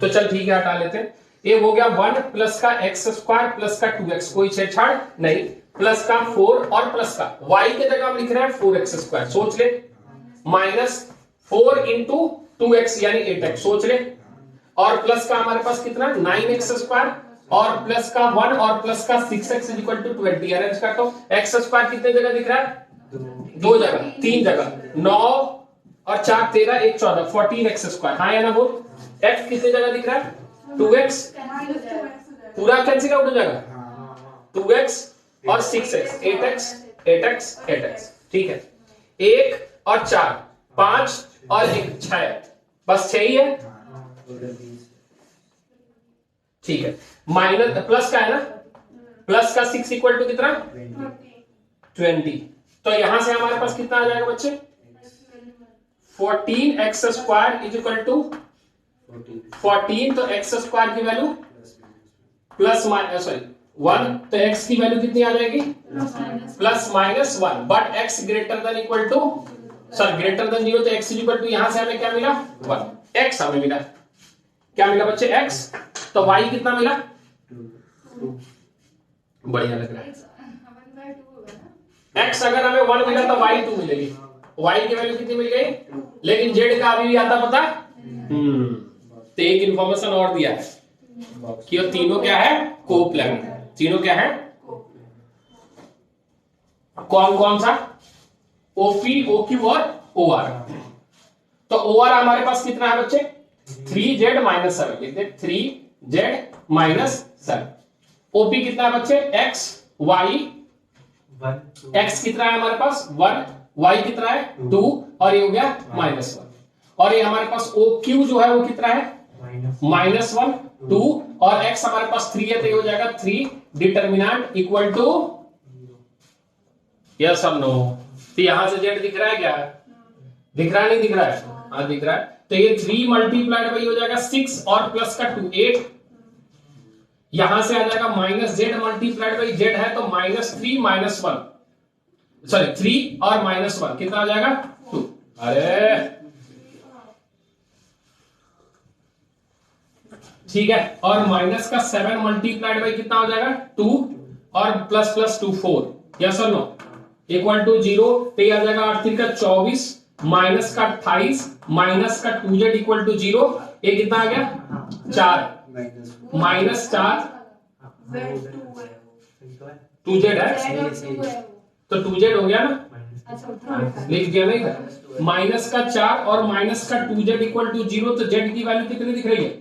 तो चल ठीक है हटा लेते हैं, ये हो गया 1 प्लस का एक्स स्क्वायर प्लस का 2x, कोई छेड़छाड़ नहीं, प्लस का 4 और प्लस का y के जगह हम लिख रहे हैं 4x स्क्वायर, सोच ले, माइनस 4 इंटू 2x यानी 8x, सोच ले, और प्लस का हमारे पास कितना 9x स्क्वायर और प्लस का 1 और प्लस का 6x इक्वल टू 20। अरेंज करता हूं, x स्क्वायर कितने जगह दिख रहा है, 2 जगह, 3 जगह, 9 और 4 13 1 14, 14x स्क्वायर, हाँ या ना बोल। x कितने जगह दिख रहा है, 2x, पूरा कैंसिल आउट हो जाएगा, 2x और 6x, 8x 8x 8x, ठीक है, 1 और 4 5 और 1 6, बस 6 ही है, ठीक है, माइनस प्लस का है ना, प्लस का 6 इक्वल टू कितना 20, तो यहां से हमारे पास कितना आ जाएगा बच्चे, 14x square is equal to 14, तो x स्क्वायर की वैल्यू प्लस माइनस सॉरी 1, तो x की वैल्यू कितनी आ जाएगी, plus minus 1, but x greater than equal to sorry greater than 0, तो x इज इक्वल टू यहां से हमें क्या मिला 1, x हमें मिला, क्या मिला बच्चे x, तो y कितना मिला 2, बढ़िया लग रहा है, x अगर हमें 1 मिला तो y 2 मिलेगी, y की वैल्यू कितनी मिल गई, लेकिन z का अभी भी आता पता, तो एक इंफॉर्मेशन और दिया है कि ये तीनों क्या है, कोप्लैनेट, तीनों क्या है, कौन कौन सा, OP OQ और OR, तो OR हमारे पास कितना है बच्चे 3z माइनस 7, लिख दे 3z माइनस 7, OP कितना है बच्चे x y, x कितना है हमारे पास 1, y कितना है 2 और ये हो गया -1, और ये हमारे पास OQ जो है वो कितना है -1 2 और x हमारे पास 3 है, तो ये हो जाएगा 3, डिटरमिनेंट इक्वल टू यस और नो, तो यहां से z दिख रहा है क्या, दिख रहा है नहीं दिख रहा है, हाँ दिख रहा है, तो ये 3 मल्टीप्लाइड बाई हो जाएगा 6 और प्लस का 2 8, यहां से आ जाएगा minus z multiplied by z है, तो -3 -1 सॉरी 3 और -1 कितना आ जाएगा 2, अरे ठीक है, और माइनस का 7 मल्टीप्लाइड बाई कितना हो जाएगा 2 और प्लस प्लस 2 4, यस और नो इक्वल टू 0, तो ये आ जाएगा 8 का 24 माइनस का 28 माइनस का 2z इक्वल टू 0, ये कितना आ गया 4 माइनस 4 2z है, तो 2z हो गया ना, लिख दिया नहीं, माइनस का 4 और माइनस का 2z इक्वल टू 0, तो z की वैल्यू कितनी दिख रही है,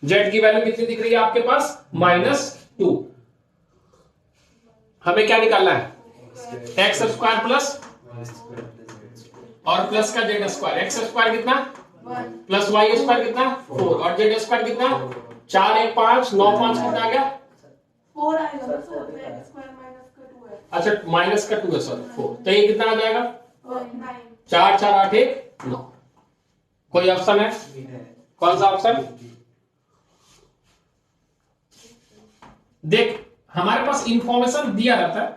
z की वैल्यू कितनी दिख रही है आपके पास -2, हमें क्या निकालना है x स्क्वायर प्लस और प्लस का z स्क्वायर, x स्क्वायर कितना प्लस y स्क्वायर कितना 4 और z स्क्वायर कितना 4 1 5 9 5 कितना आ गया 4 आएगा ना, तो x स्क्वायर माइनस का 2 है, अच्छा माइनस का 2 है सॉरी 4, तो ये कितना आ जाएगा 9, 4 4 8 1 9, कोई ऑप्शन है, कौन सा ऑप्शन, देख हमारे पास इंफॉर्मेशन दिया रहता है,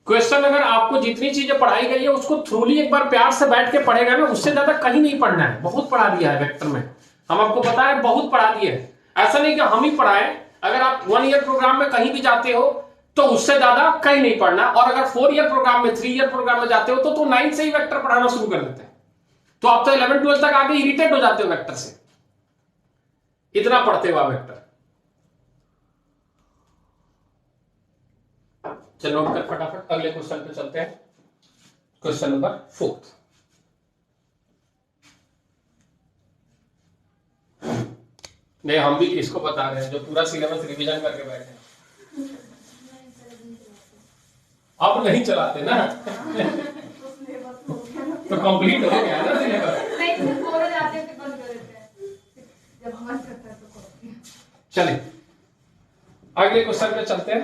क्वेश्चन अगर आपको जितनी चीजें पढ़ाई गई है उसको थ्रूली एक बार प्यार से बैठ के पढ़ेगा ना, उससे ज्यादा कहीं नहीं पढ़ना है, बहुत पढ़ा दिया है वेक्टर में, हम आपको पता है बहुत पढ़ा दिया है, ऐसा नहीं कि हम ही पढ़ाए, अगर आप 1 ईयर प्रोग्राम में कहीं भी जाते हो तो उससे ज्यादा कहीं नहीं पढ़ना, और अगर 4 ईयर प्रोग्राम में 3 ईयर प्रोग्राम में जाते हो तो 9 से ही वेक्टर पढ़ाना शुरू कर देते हैं, तो आप तो 11 12 तक आगे इरिटेट हो जाते हो वेक्टर से, इतना पढ़ते हो आप वेक्टर। चलो नोट कर फटाफट, अगले क्वेश्चन पे चलते हैं, क्वेश्चन नंबर 4, नहीं हम भी किसको बता रहे हैं जो पूरा सिलेबस रिवीजन करके बैठे हैं, अब नहीं चलाते ना तो कंप्लीट हो गया ना सिलेबस, चलिए अगले क्वेश्चन पे चलते हैं।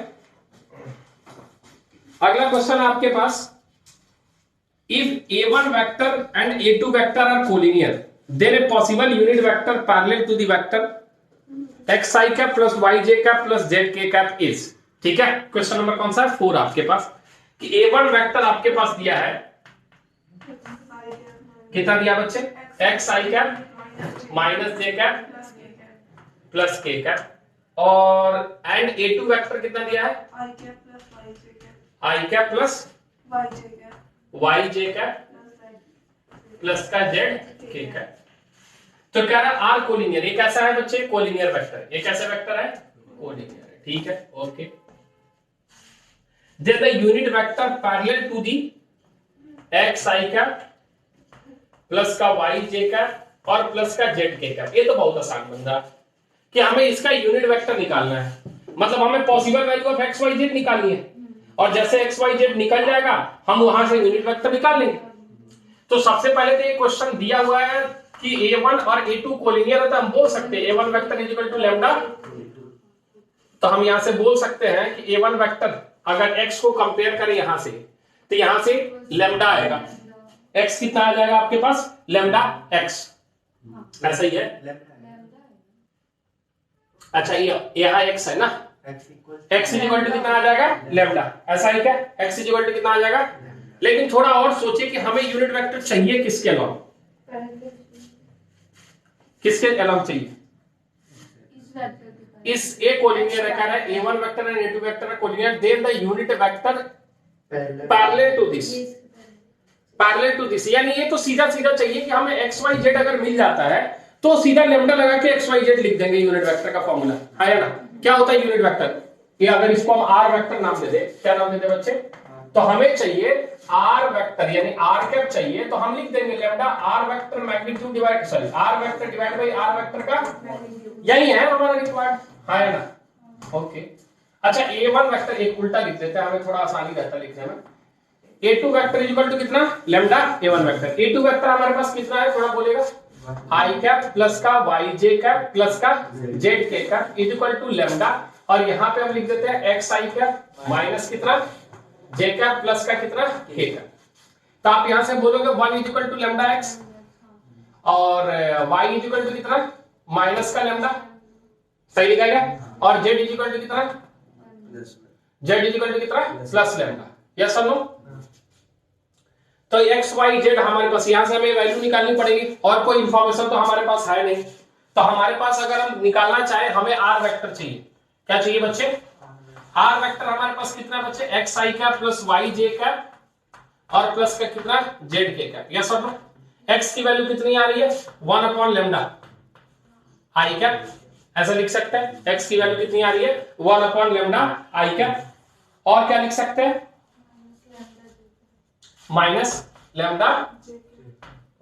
अगला क्वेश्चन आपके पास, if a1 vector and a2 vector are collinear then a possible unit vector parallel to the vector xi cap plus yj cap plus zk cap is, ठीक है, क्वेश्चन नंबर कौन सा है 4 आपके पास, कि a1 वेक्टर आपके पास दिया है, कितना दिया बच्चे xi cap minus j cap plus K cap और एंड A2 वेक्टर कितना दिया है I cap plus Y J cap I cap plus Y J cap Y J cap plus Z plus का जेड के कैप। तो कह रहा है आर कोलिनियर, ये कैसा है बच्चे कोलिनियर वेक्टर, ये कैसा वेक्टर है कोलिनियर है, ठीक है okay. Then the unit vector parallel to the X I cap plus का वाई जे कैप और प्लस का जेड के कैप। ये तो बहुत आसान बन रहा कि हमें इसका यूनिट वेक्टर निकालना है, मतलब हमें possible value of X Y Z निकालनी है और जैसे एक्स वाई जेड निकल जाएगा हम वहां से यूनिट वेक्टर निकाल लेंगे। तो सबसे पहले तो ये क्वेश्चन दिया हुआ है कि A1 और A2 कोलिनियर है, तो हम बोल सकते हैं A1 vector is equal to lambda. तो हम यहां से बोल सकते हैं कि A1 वेक्टर अगर x को कंपेयर करें यहां से तो यहां से लैम्डा आएगा, x कितना आ जाएगा आपके पास लैम्डा x, ऐसा ही है। अच्छा ये यहाँ x है ना, x इज इक्वल टू कितना आ जाएगा लैम्डा, ऐसा ही क्या x इज इक्वल टू कितना आ जाएगा। लेकिन थोड़ा और सोचिए कि हमें यूनिट वेक्टर चाहिए किसके अलावा, किसके अलावा चाहिए, इस ए कोलिनियर है, कह रहा है A1 vector and A2 vector है collinear, then the unit vector parallel to this, parallel to this, यानी ये तो सीधा सीधा चाहिए कि हमें एक्स वाई जेड अगर मिल जाता है तो सीधा लैम्डा लगा के एक्स वाई जेड लिख देंगे यूनिट वेक्टर का फॉर्मूला है ना। क्या होता है यूनिट वेक्टर, ये अगर इसको हम आर वेक्टर नाम दे दे, क्या नाम दे दे बच्चे, तो हमें चाहिए आर वेक्टर यानी आर कैप चाहिए, तो हम लिख देंगे lambda R vector magnitude divide sorry R vector divide by R vector का, यही है हमारा रिक्वायर्ड है ना ओके। अच्छा A1 वेक्टर एक उल्टा लिख देते हैं, हमें थोड़ा आसानी रहता है लिखने में। A2 vector is equal to कितना lambda A1 vector, A2 vector हमारे पास कितना है थोड़ा बोलेगा, आई कैप प्लस का वाई जे कैप प्लस का जेड के cap is equal to lambda, और यहां पे हम लिख देते हैं एक्स आई कैप माइनस कितना जे कैप प्लस का कितना के कैप। तो आप यहां से बोलोगे 1 is equal to lambda X और y इज इक्वल टू कितना माइनस का लैम्डा, सही लिखा गया, और z इज इक्वल टू कितना z इज इक्वल टू कितना प्लस लैम्डा, यस और नो। तो x y z हमारे पास यहां से हमें वैल्यू निकालनी पड़ेगी और कोई इंफॉर्मेशन तो हमारे पास है नहीं, तो हमारे पास अगर हम निकालना चाहे हमें r वेक्टर चाहिए, क्या चाहिए बच्चे r वेक्टर हमारे पास कितना बच्चे x i का प्लस y j का और प्लस का कितना z k का, यस और नो। x की वैल्यू कितनी आ रही है 1 अपॉन लैम्डा i कैप, ऐसा लिख सकते हैं x की वैल्यू कितनी आ रही है 1 अपॉन लैम्डा i कैप, और क्या लिख सकते हैं माइनस लैम्डा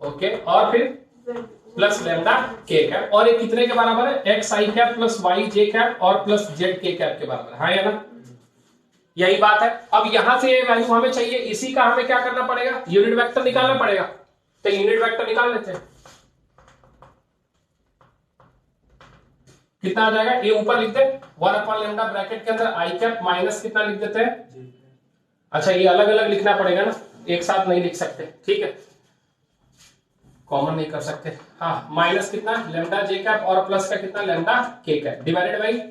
ओके और फिर प्लस लैम्डा के कैप, और ये कितने के बराबर है x I cap plus Y J cap और प्लस जेड के कैप के बराबर है या ना, यही बात है। अब यहां से ये वैल्यू हमें चाहिए, इसी का हमें क्या करना पड़ेगा यूनिट वेक्टर निकालना पड़ेगा, तो यूनिट वेक्टर निकाल लेते हैं। कितना आ जाएगा ये ऊपर लिख दे 1 अपॉन लैम्डा ब्रैकेट के अंदर आई कैप माइनस कितना लिख देते हैं, अच्छा ये अलग अलग लिखना पड़ेगा ना, एक साथ नहीं लिख सकते, ठीक है कॉमन नहीं कर सकते, हाँ माइनस कितना लैम्डा जे कैप और प्लस का कितना lambda k cap divided by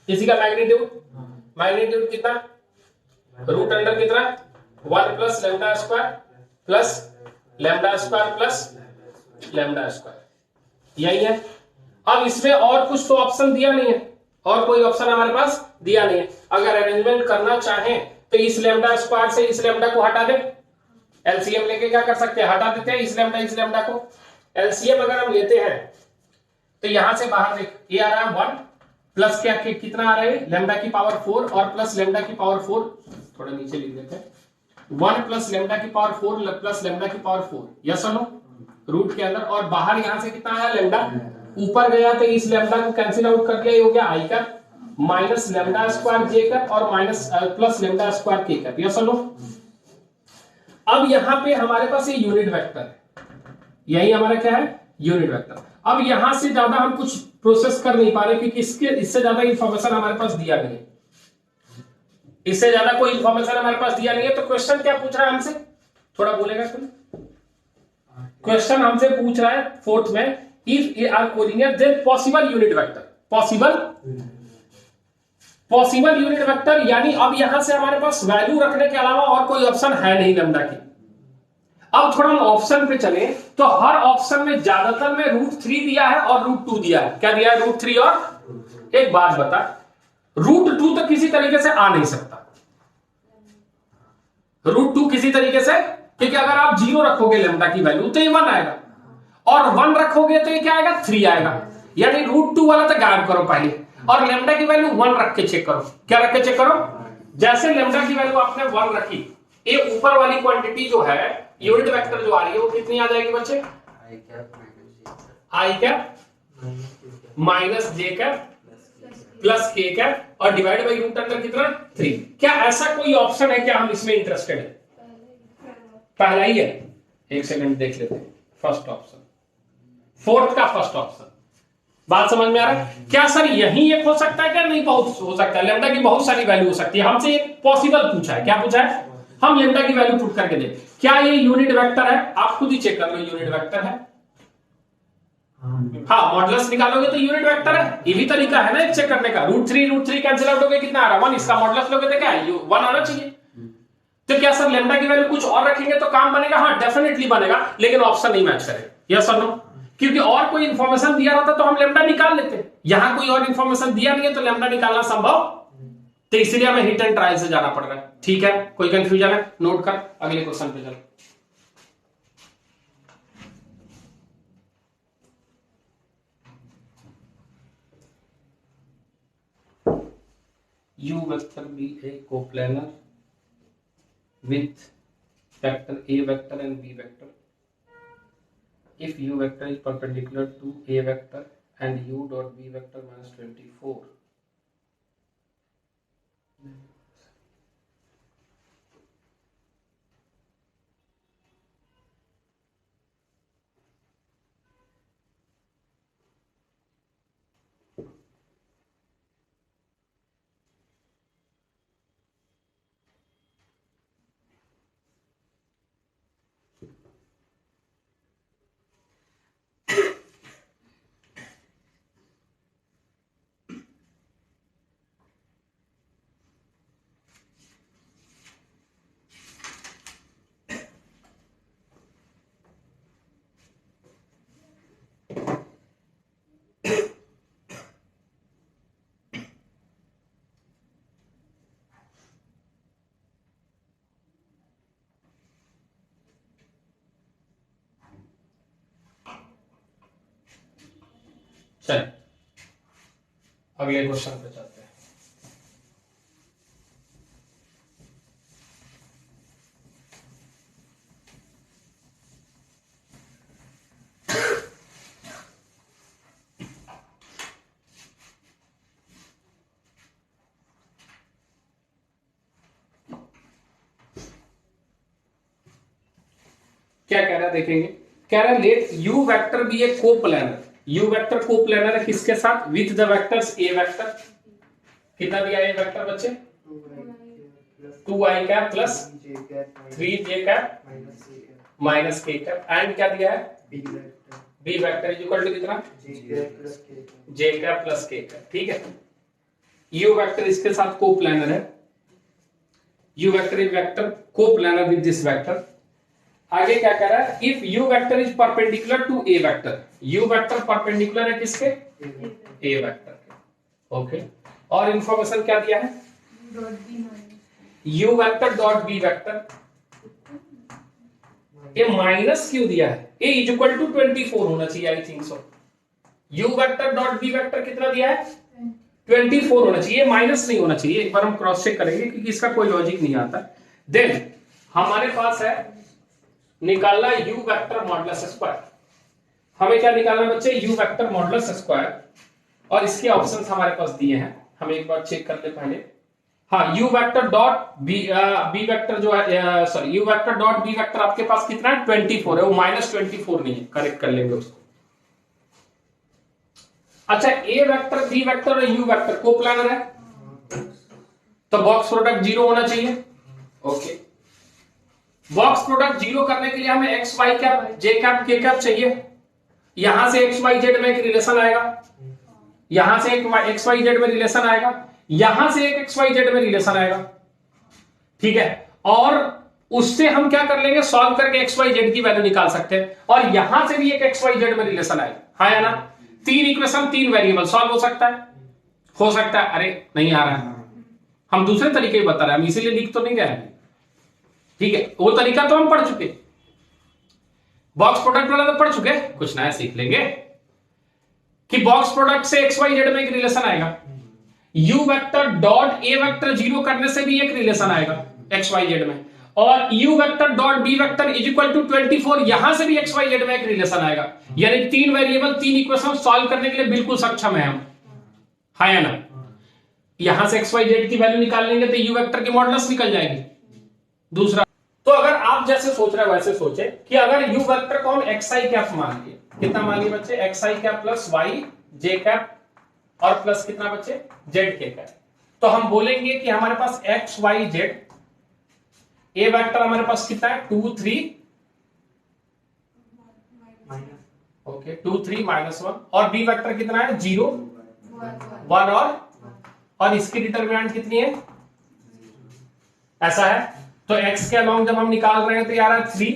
इसी का मैग्नीट्यूड, मैग्नीट्यूड कितना रूट अंडर कितना 1 plus lambda square plus lambda square plus lambda square, यही है। अब इसमें और कुछ तो ऑप्शन दिया नहीं है, और कोई ऑप्शन हमारे पास दिया नहीं है, अगर अरेंजमेंट करना चाहें तो इस लैम्डा स्क्वायर से इस लैम्डा को हटा दे, एलसीएम लेके क्या कर सकते हैं हटा देते हैं इस लैम्डा को। एलसीएम अगर हम लेते हैं तो यहां से बाहर देख ये आ रहा है 1 प्लस क्या कितना आ रहा है लैम्डा की पावर 4 और प्लस लैम्डा की पावर 4, थोड़ा नीचे लिख देते हैं 1 प्लस लैम्डा की पावर 4 प्लस लैम्डा की पावर 4, यस और नो रूट के अंदर, और बाहर यहां से कितना आया लैम्डा, ऊपर गया तो इस लैम्डा को कैंसिल आउट कर दिया, ये हो गया आई का माइनस लैम्डा स्क्वायर जे कैप और माइनस प्लस लैम्डा स्क्वायर के कैप, यस और नो। अब यहां पे हमारे पास ये यूनिट वेक्टर है, यही हमारा क्या है यूनिट वेक्टर। अब यहां से ज्यादा हम कुछ प्रोसेस कर नहीं पा रहे क्योंकि इससे ज्यादा इंफॉर्मेशन हमारे पास दिया नहीं है, इससे ज्यादा कोई इंफॉर्मेशन हमारे पास दिया नहीं है। तो क्वेश्चन क्या पूछ रहा है हमसे, थोड़ा बोलेगा कोई, क्वेश्चन हमसे पूछ रहा है फोर्थ में if A are collinear then possible unit vector, possible unit vector, यानी अब यहां से हमारे पास वैल्यू रखने के अलावा और कोई ऑप्शन है नहीं लैम्डा की। अब थोड़ा हम ऑप्शन पे चले तो हर ऑप्शन में ज्यादातर में √3 दिया है और √2 दिया है। क्या दिया है? √3 और एक बात बता, √2 तो किसी तरीके से आ नहीं सकता, √2 किसी तरीके से, क्योंकि अगर आप 0 रखोगे लेमडा की वैल्यू तो ये 1 आएगा, और 1 रखोगे तो ये क्या आएगा? 3 आएगा। यानी √2 वाला तो गायब करो पहले, और लेमडा की वैल्यू 1 रख के चेक करो। क्या रख के चेक करो? जैसे लेमडा की वैल्यू आपने 1 रखी, ये ऊपर वाली क्वांटिटी जो है, यूनिट वेक्टर जो आ रही है, वो कितनी आ जाएगी बच्चे? आई cap minus J cap plus K cap, और डिवाइड बाई रूट अंडर कितना? 3। क्या ऐसा कोई ऑप्शन है क्या हम इसमें इंटरेस्टेड है? पहला ही है। एक सेकंड देख लेते हैं। फर्स्ट ऑप्शन, फोर्थ का फर्स्ट ऑप्शन। बात समझ में आ रहा है? क्या सर यही एक हो सकता है? क्या नहीं बहुत हो सकता है? लेमडा की बहुत सारी वैल्यू हो सकती है। हमसे एक पॉसिबल पूछा है। क्या पूछा है? हम लेमडा की वैल्यू पुट करके दें। क्या ये यूनिट वेक्टर है? आप खुद ही चेक कर लो, यूनिट वेक्टर है। हाँ, मॉडुलस निकालोगे तो यूनिट वेक्टर है। ये भी तरीका है ना एक चेक करने का। √3 कैंसिल आउट हो गया, कितना आ रहा है? 1। इसका मॉडुलस लोगे तो क्या है? 1 आना चाहिए। तो क्या सर लेमडा की वैल्यू कुछ और रखेंगे तो काम बनेगा? हाँ, डेफिनेटली बनेगा, लेकिन ऑप्शन नहीं मैच करेगा। यस और नो? क्योंकि और कोई इंफॉर्मेशन दिया रहता तो हम लेमडा निकाल लेते। यहां कोई और इंफॉर्मेशन दिया नहीं है तो लेमडा निकालना संभव, तो इसलिए हमें हिट एंड ट्रायल से जाना पड़ रहा है। ठीक है, कोई कंफ्यूजन है? नोट कर, अगले क्वेश्चन पे चलो। U vector be a coplanar with vector A vector and B vector if U vector is perpendicular to A vector and U dot B vector minus 24. चल अगले क्वेश्चन पे चलते हैं। क्या कह रहा है देखेंगे। कह रहा है let U vector be a coplanar. U vector coplanar है किसके साथ? With the vectors A vector. कितना दिया ए वेक्टर बच्चे? 2i cap plus 3j cap minus k cap, and क्या दिया है? B vector is equal to कितना? j cap plus k cap. ठीक है, यू वेक्टर इसके साथ कोप्लानर है। U vector is vector coplanar with this vector. आगे क्या कह रहा है? If U vector is perpendicular to A vector. U vector perpendicular है किसके? ए वेक्टर के। ओके, और इंफॉर्मेशन क्या दिया है? U vector dot B vector. ये माइनस क्यों दिया है? ए इज इक्वल टू 24 होना चाहिए, I think so. U vector dot B vector कितना दिया है? 24 होना चाहिए, माइनस नहीं होना चाहिए। एक बार हम क्रॉस चेक करेंगे क्योंकि इसका कोई लॉजिक नहीं आता। देन हमारे पास है निकालना यू वेक्टर मॉडुलस स्क्वायर। हमें क्या निकालना बच्चे? यू वेक्टर मॉडुलस स्क्वायर, और इसके ऑप्शंस हमारे पास दिए हैं। हम एक बार चेक कर ले पहले। हाँ, U vector dot B vector जो है, sorry, U vector dot B vector आपके पास कितना है? 24 है, वो -24 नहीं है। करेक्ट कर लेंगे उसको। अच्छा, ए वेक्टर बी वेक्टर और यू वेक्टर कोप्लानर है, तो बॉक्स प्रोडक्ट 0 होना चाहिए। ओके, बॉक्स प्रोडक्ट 0 करने के लिए हमें एक्स वाई कैप जे कैप के कैप चाहिए। यहां से एक्स वाई जेड में एक रिलेशन आएगा, यहां से एक एक्स वाई जेड में रिलेशन आएगा, यहां से एक एक्स वाई जेड में रिलेशन आएगा। ठीक है, और उससे हम क्या कर लेंगे, सॉल्व करके एक्स वाई जेड की वैल्यू निकाल सकते हैं, और यहां से भी एक एक्स वाई जेड में रिलेशन आएगा, हाँ या ना। 3 इक्वेशन 3 वेरिएबल, सॉल्व हो सकता है, हो सकता है। अरे नहीं आ रहा है, हम दूसरे तरीके बता रहे हैं, हम इसीलिए लिख तो नहीं गए, ठीक है। वो तरीका तो हम पढ़ चुके, बॉक्स प्रोडक्ट वाला तो पढ़ चुके, कुछ नया सीख लेंगे कि बॉक्स प्रोडक्ट से एक्स वाई जेड में एक रिलेशन आएगा, you vector dot a vector zero करने से भी एक रिलेशन आएगा एक्स वाई जेड में, और U vector dot B vector is equal to 24, यहां से भी एक्स वाई जेड में एक रिलेशन आएगा। यानी 3 वेरिएबल 3 इक्वेशन सॉल्व करने के लिए बिल्कुल सक्षम है हम, हाँ या ना। यहां से एक्स वाई जेड की वैल्यू निकाल लेंगे तो यू वेक्टर की मॉडुलस निकल जाएगी। दूसरा, तो अगर आप जैसे सोच रहे हो वैसे सोचे कि अगर यू वेक्टर को हम एक्स आई कैप मान लिए, कितना मान लिए बच्चे, x I cap plus Y J cap और प्लस कितना बच्चे, जेड के कैप, तो हम बोलेंगे कि हमारे पास एक्स वाई जेड, ए वेक्टर हमारे पास कितना है 2 3, ओके 2 3 -1, और बी वेक्टर कितना है 0 1, और इसकी डिटरमिनेंट कितनी है, ऐसा है। तो x के अलाउंग जब हम निकाल रहे हैं तो यार 3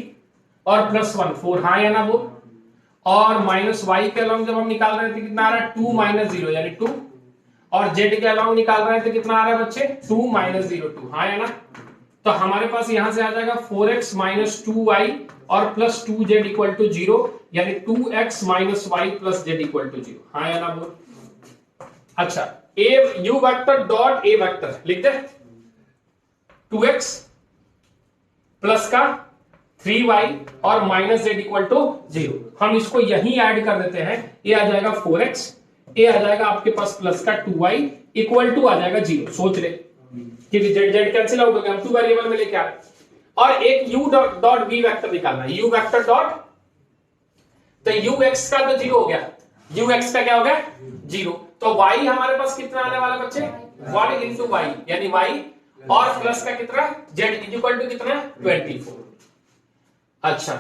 और +1 4, हाँ या ना वो, और माइनस y के अलाउंग जब हम निकाल रहे हैं तो कितना आ रहा है 2 - 0 यानी 2, और z के अलाउंग निकाल रहे हैं तो कितना आ रहा है बच्चे 2 - 0 2, हाँ या ना। तो हमारे पास यहां से आ जाएगा 4x - 2y और प्लस 2z इक्वल टू 0, यानी 2x - y plus z equal to 0, हाँ या ना बोल। अच्छा, a u vector dot a vector लिख दे, 2x प्लस का 3y और माइनस z इक्वल टू 0, हम इसको यहीं ऐड कर देते हैं, ये आ जाएगा 4x, ये आ जाएगा आपके पास प्लस का 2y इक्वल टू आ जाएगा 0। सोच ले कि z z कैंसिल आउट हो गया, हम 2 वेरिएबल में लेके आ रहे, और एक u डॉट v वेक्टर निकालना है, u वेक्टर डॉट, तो ux का तो 0 हो गया, ux का क्या हो गया 0, तो y हमारे पास कितना आने वाला बच्चे 1 इंटू y, यानी y और प्लस का कितना z इज इक्वल टू कितना 24। अच्छा,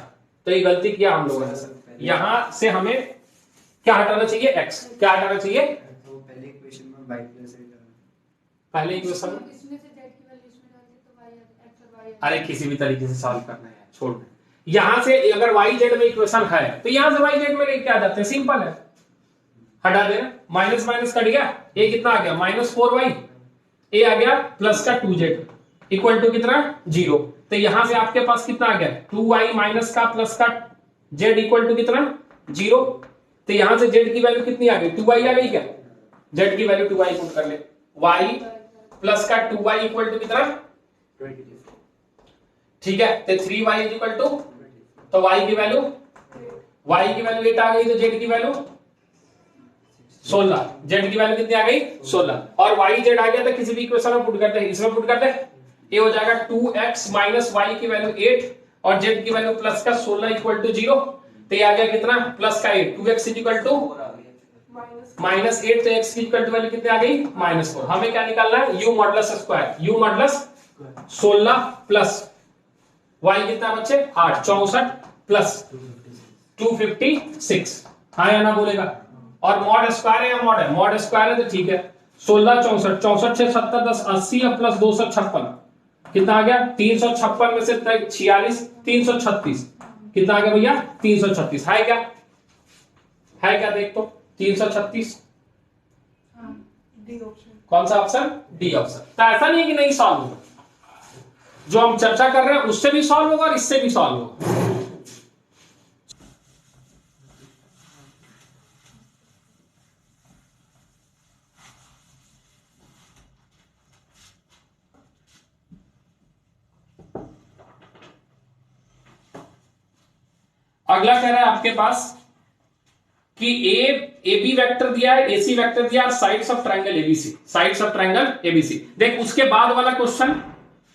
तो ये गलती किया हम लोगों ने, यहां से हमें क्या हटाना चाहिए, x, क्या हटाना चाहिए, तो पहले इक्वेशन में y प्लस a पहले इक्वेशन में, इसमें से z की वैल्यू इसमें डाल दी तो y x और y अरे किसी भी तरीके से सॉल्व करना है, छोड़ दे। यहां से अगर y z में इक्वेशन है तो यहां से y z में लेके आ जाते हैं, सिंपल है, हटा देना, माइनस माइनस कट गया, ये कितना आ गया -4y, ए आ गया प्लस का 2z इक्वल टू कितना 0, तो यहां से आपके पास कितना आ गया 2y माइनस का प्लस का z इक्वल टू कितना 0, तो यहां से z की वैल्यू कितनी आ गई 2y आ गई क्या, z की वैल्यू 2y पुट कर ले, y प्लस का 2y इक्वल टू कितना 24, ठीक है, तो 3y इक्वल टू, तो y की वैल्यू 8 आ गई, तो z की वैल्यू 16, z की वैल्यू कितनी आ गई 16, और y z आ गया तो किसी भी इक्वेशन में पुट करते हैं, इसमें पुट करते हैं, ये हो जाएगा 2x - y की वैल्यू 8 और z की वैल्यू प्लस का 16 इक्वल टू 0, तो ये आ गया कितना प्लस का 8, 2x इक्वल टू -8, तो x की इक्वल टू वैल्यू कितनी आ गई -4। हमें क्या निकालना है u modulus square, u modulus 16 plus y कितना बच्चे 8 64 प्लस 256, हाँ या ना बोलेगा, और मॉड स्क्वायर है या मॉड है, मॉड स्क्वायर है तो ठीक है, 16 64 64 6 70 10 80 और प्लस 256 कितना आ गया 356 में से 46 336, कितना आ गया भैया 336, है क्या, है क्या देख तो 336, हाँ डी ऑप्शन, कौन सा ऑप्शन, डी ऑप्शन। तो ऐसा नहीं है कि नहीं सॉल्व होगा, जो हम चर्चा कर रहे हैं उससे भी सॉल्व होगा और इससे भी सॉल्व होगा। अगला कह रहा है आपके पास कि ए बी वेक्टर दिया है, एसी वेक्टर दिया है, sides of triangle ABC, sides of triangle ABC. देख उसके बाद वाला क्वेश्चन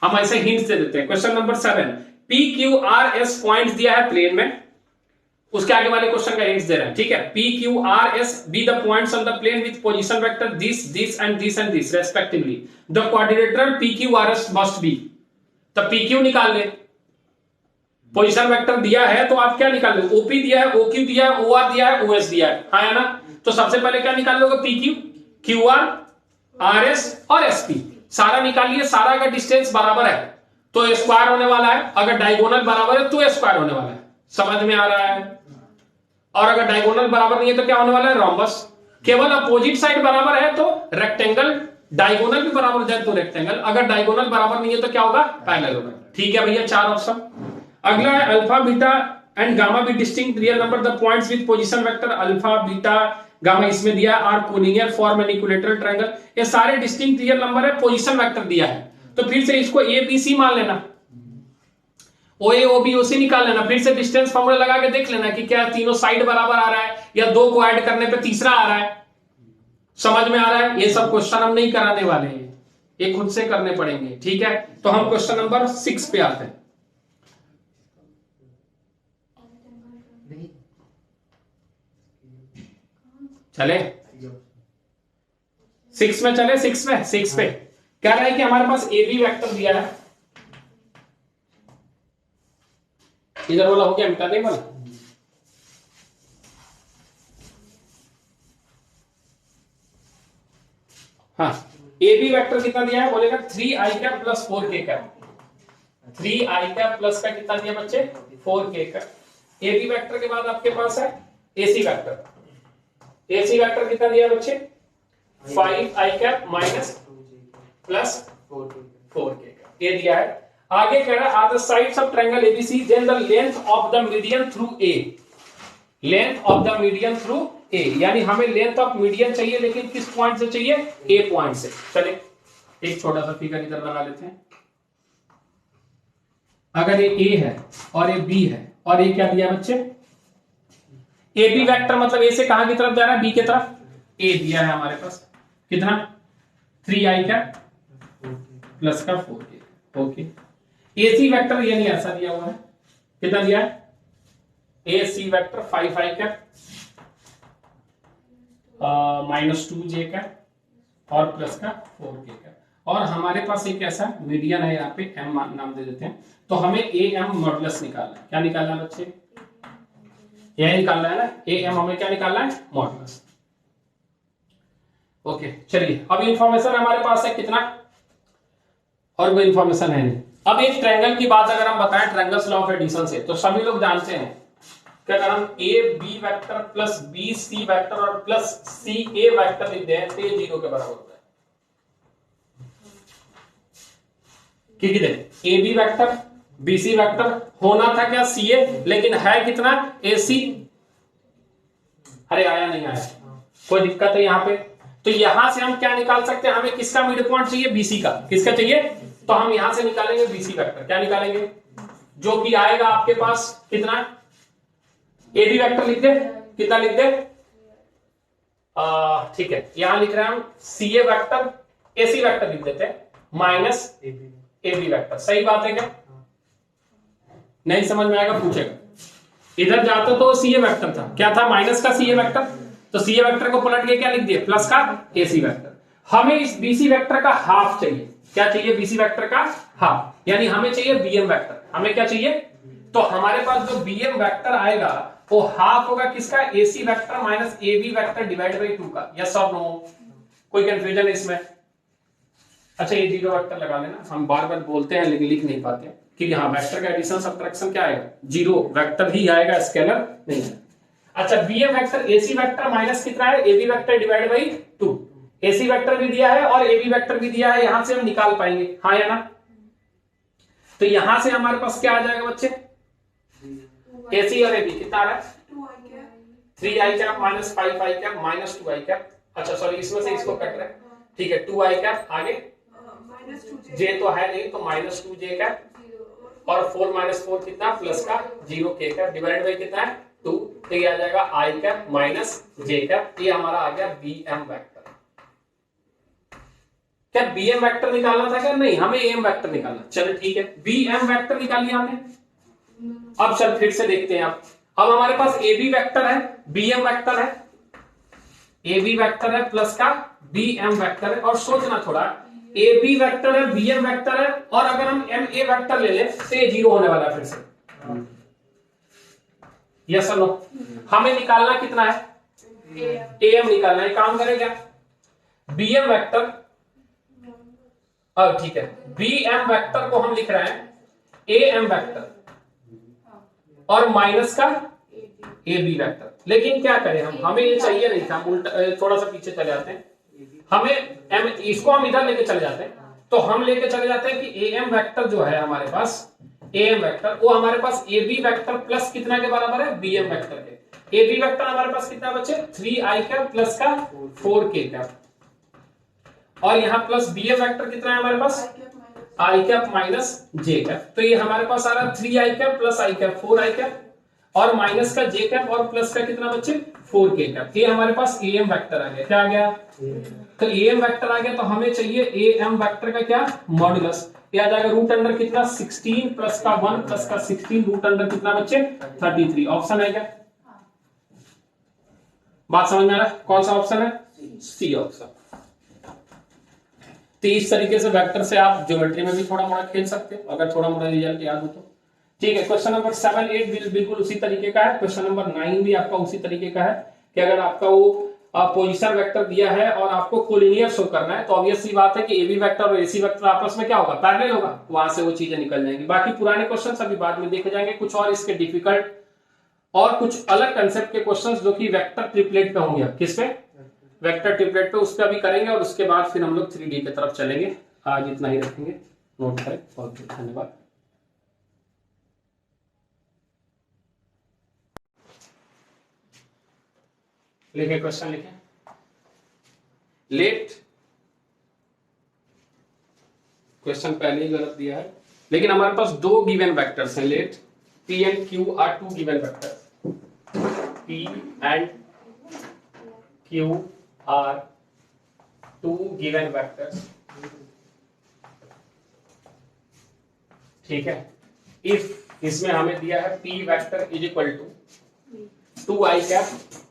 हम ऐसे हिंट्स दे देते हैं, question number 7, P Q R S points दिया है प्लेन में, उसके आगे वाले क्वेश्चन का हिंट्स दे रहा है, ठीक है, P Q R S be the points on the plane with position vector this this and this and this respectively, the quadrilateral P Q R S must be, तब पी क्यू निकाल ले, position vector दिया है तो आप क्या निकाल लो, OP दिया है, ओक्यू दिया है, ओआर दिया है, ओएस दिया है, हाँ ना, तो सबसे पहले क्या निकाल लोगे P Q, Q R, R S और एस पी, सारा निकालिए, सारा का डिस्टेंस बराबर है तो स्क्वायर होने वाला है, अगर डायगोनल बराबर है तो स्क्वायर होने वाला है, समझ में आ रहा है। और अगर डायगोनल बराबर नहीं है तो क्या होने वाला है, रोम्बस। केवल अपोजिट साइड बराबर है तो रेक्टेंगल, डायगोनल भी बराबर हो जाए तो रेक्टेंगल, अगर डायगोनल बराबर नहीं है तो क्या होगा, पैरेलल होगा। ठीक है भैया, 4 ऑप्शन। अगला है alpha beta and gamma be distinct real number, the points with position vector alpha beta gamma इसमें दिया are collinear form an equilateral triangle. ये सारे डिस्टिंक्ट रियल नंबर है, पोजीशन वेक्टर दिया है, तो फिर से इसको ए बी सी मान लेना, ओ ए ओ बी ओ सी निकाल लेना, फिर से डिस्टेंस फॉर्मूला लगा के देख लेना कि क्या तीनों साइड बराबर आ रहा है या दो को ऐड करने पे तीसरा आ रहा है, समझ में आ रहा है। ये सब क्वेश्चन हम नहीं कराने वाले हैं, ये खुद से करने पड़ेंगे। ठीक है, तो हम क्वेश्चन नंबर 6 पे आते हैं। चले 6 में, चले 6 पे क्या रहा है कि हमारे पास ए बी वेक्टर दिया है, इधर वाला हो गया, मिटा दें वाला। हाँ, ए बी वेक्टर कितना दिया है, बोलेगा 3i cap plus 4k cap. 3i cap plus का कितना दिया बच्चे, 4k कैप। ए बी वेक्टर के बाद आपके पास है एसी वेक्टर। एसी वेक्टर कितना दिया बच्चे, 5i cap minus plus 4k cap, ये दिया है। आगे कह रहा है are the sides of triangle ABC then the length of the median through A, length of the median through A, यानी हमें लेंथ ऑफ मीडियन चाहिए, लेकिन किस पॉइंट से चाहिए, ए पॉइंट से। चले एक छोटा सा फिगर इधर बना लेते हैं। अगर ये ए है और ये बी है और ये क्या दिया बच्चे, ए बी वेक्टर, मतलब ए से कहां की तरफ जा रहा है, बी की तरफ। ए दिया है हमारे पास कितना, 3i का प्लस का 4k। ओके, एसी वेक्टर ये नहीं ऐसा दिया हुआ है, कितना दिया है, एसी वेक्टर 5i का माइनस 2j का और प्लस का 4k का, और हमारे पास एक ऐसा मीडियन है यहाँ पे m नाम दे देते हैं, तो हमें ए एम मॉडुलस निकालना है। क्या निकालना है बच्चे, यही निकालना है ना, ए एम हमें क्या निकालना है, मॉडुलस। ओके चलिए, अब इंफॉर्मेशन हमारे पास है कितना, और कोई इंफॉर्मेशन है नहीं। अब एक ट्रायंगल की बात अगर हम बताएं ट्रायंगल्स लॉ ऑफ एडिशन से, तो सभी लोग जानते हैं कि अगर हम A B vector plus B C vector और प्लस सी ए वेक्टर लिख दें तो ये 0 के बराबर होता है। क्योंकि देख A B vector B C vector होना था क्या, सी ए, लेकिन है कितना, ए सी। अरे आया नहीं आया, कोई दिक्कत है यहाँ पे। तो यहां से हम क्या निकाल सकते हैं, हमें किसका मिड पॉइंट चाहिए, बीसी का। किसका चाहिए, तो हम यहां से निकालेंगे बीसी वेक्टर। क्या निकालेंगे, जो कि आएगा आपके पास कितना, ए बी वेक्टर लिख दे, कितना लिख दे, ठीक है, यहां लिख रहे हैं हम सी A vector, A C vector लिख देते हैं माइनस ए बी वेक्टर। सही बात है क्या, नहीं समझ में आएगा पूछेगा। इधर जाते तो सी ए वेक्टर था, क्या था, माइनस का सी ए वेक्टर, तो सी ए वेक्टर को पलट के क्या लिख दिए, प्लस का ए सी वेक्टर। हमें इस बीसी वेक्टर का हाफ चाहिए। क्या चाहिए, बीसी वेक्टर का हाफ, यानी हमें चाहिए बीएम वेक्टर। हमें क्या चाहिए, तो हमारे पास जो बीएम वेक्टर आएगा वो हाफ होगा किसका, AC vector minus A B vector divide by 2 का। यस और नो, कोई कंफ्यूजन इसमें। अच्छा ये 0 वेक्टर लगा लेना, हम बार बार बोलते हैं लेकिन लिख नहीं पाते, क्योंकि हाँ वेक्टर का एडिशन सब्ट्रैक्शन क्या आएगा, 0 वेक्टर ही आएगा, स्केलर नहीं है। अच्छा BM vector AC vector minus कितना है, A B vector divide by 2। AC vector भी दिया है और ए बी वेक्टर भी दिया है, यहां से हम निकाल पाएंगे, हाँ या ना। तो यहां से हमारे पास क्या आ जाएगा बच्चे, एसी और ए बी कितना आ रहा है, 3i cap minus 5i cap minus 2i cap. अच्छा सॉरी, इसमें से इसको कट रहे हैं, ठीक है, 2i कैप आगे जे तो है नहीं, तो माइनस 2j कैप और 4 माइनस 4 कितना, प्लस का 0k कैप डिवाइड बाई कितना है 2, तो ये आ जाएगा i cap minus j cap. ये हमारा आ गया bm वेक्टर। क्या bm वेक्टर निकालना था क्या, नहीं, हमें am वेक्टर निकालना। चलो ठीक है, bm वेक्टर निकाल लिया हमने। अब चल फिर से देखते हैं। अब हमारे पास ए बी वेक्टर है, bm वेक्टर है, ए बी वेक्टर है प्लस का bm वेक्टर है, और सोचना थोड़ा, ए बी वेक्टर है, bm वेक्टर है, और अगर हम एम ए वेक्टर ले लें तो ये 0 होने वाला है फिर से। यस और नो, हमें निकालना कितना है, एम निकालना है। काम करें क्या, bm वेक्टर अब ठीक है, बी एम वेक्टर को हम लिख रहे हैं ए एम वेक्टर और माइनस का ए बी वेक्टर। लेकिन क्या करें हम, हमें ये चाहिए नहीं था, उल्टा थोड़ा सा पीछे चले जाते हैं, हमें एम, इसको हम इधर लेके चले जाते हैं, तो हम लेके चले जाते हैं कि ए एम वेक्टर जो है हमारे पास, ए एम वेक्टर वो हमारे पास ए बी वेक्टर प्लस कितना के बराबर है, बी एम वेक्टर के। ए बी वेक्टर हमारे पास कितना बचे, 3i कैप प्लस का 4k कैप, और यहाँ प्लस बी एम वेक्टर कितना है हमारे पास, आई कैप माइनस जे कैप। तो ये हमारे पास आ रहा है 3i कैप प्लस आई कैप 4i कैप, और माइनस का जे कैप और प्लस का कितना बच्चे 4k कैप। ये हमारे पास ए एम वेक्टर आ गया। क्या आ गया, तो ए एम वेक्टर आ गया, तो हमें चाहिए ए एम वेक्टर का क्या, मॉड्यूलस। ये आ जाएगा रूट अंडर कितना 16 प्लस का 1 प्लस का 16 रूट अंडर कितना बच्चे 33। ऑप्शन है क्या, बात समझ में आ रहा है, कौन सा ऑप्शन है, सी ऑप्शन। तो इस तरीके से वेक्टर से आप ज्योमेट्री में भी थोड़ा मोड़ा खेल सकते हो अगर थोड़ा मोड़ा रिजल्ट याद हो तो। ठीक है, क्वेश्चन नंबर 7, 8 बिल्कुल उसी तरीके का है। क्वेश्चन नंबर 9 भी आपका उसी तरीके का है कि अगर आपका वो पोजीशन वेक्टर दिया है और आपको कोलिनियर शो करना है, तो ऑब्वियस सी बात है कि एबी वेक्टर और एसी वेक्टर आपस में क्या होगा, पैरेलल होगा, वहां से वो चीजें निकल जाएंगी। बाकी पुराने क्वेश्चन अभी बाद में देखे जाएंगे, कुछ और इसके डिफिकल्ट और कुछ अलग कंसेप्ट के क्वेश्चंस जो कि वेक्टर ट्रिपलेट पे होंगे। किस पे, वेक्टर ट्रिपलेट पे, उस पे अभी करेंगे, और उसके बाद फिर हम लोग 3D की तरफ चलेंगे। आज इतना ही रखेंगे, नोट करें। बहुत धन्यवाद। लिखे क्वेश्चन लिखे, लेट, क्वेश्चन पहले ही गलत दिया है, लेकिन हमारे पास दो गिवन वेक्टर्स हैं, let P and Q are two given vectors, P and Q are two given vectors. ठीक है, इफ इसमें हमें दिया है P vector is equal to 2i cap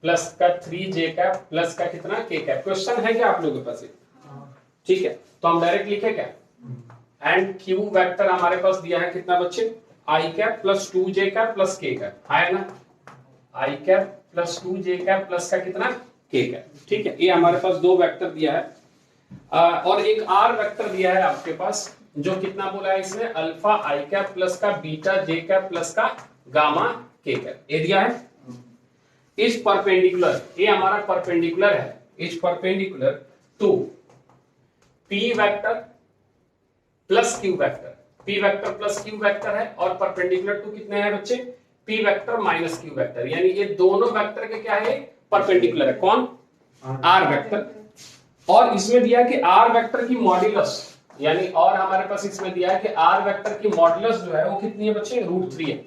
plus का 3j कैप प्लस का कितना k कैप। क्वेश्चन है क्या आप लोगों के पास, ठीक है, तो हम डायरेक्ट लिखे क्या, एंड q वेक्टर हमारे पास दिया है कितना बच्चे, i cap plus 2j cap plus k cap, है ना, i cap plus 2j cap plus का कितना k कैप। ठीक है, ये हमारे पास दो वेक्टर दिया है, और एक r वेक्टर दिया है आपके पास, जो कितना बोला है इसमें, अल्फा i कैप प्लस का बीटा j कैप प्लस का गामा k कैप, ये दिया है। इस परपेंडिकुलर, ये हमारा परपेंडिकुलर है, इस perpendicular to p vector plus q vector, p vector plus q vector है, और परपेंडिकुलर टू कितने हैं बच्चे, p vector minus q vector, यानी ये दोनों वेक्टर के क्या है, परपेंडिकुलर है। कौन, r वेक्टर। और इसमें दिया है कि r वेक्टर की मॉड्यूलस, यानी और हमारे पास इसमें दिया है कि r वेक्टर की मॉड्यूलस जो है वो कितनी है बच्चे, √3 है।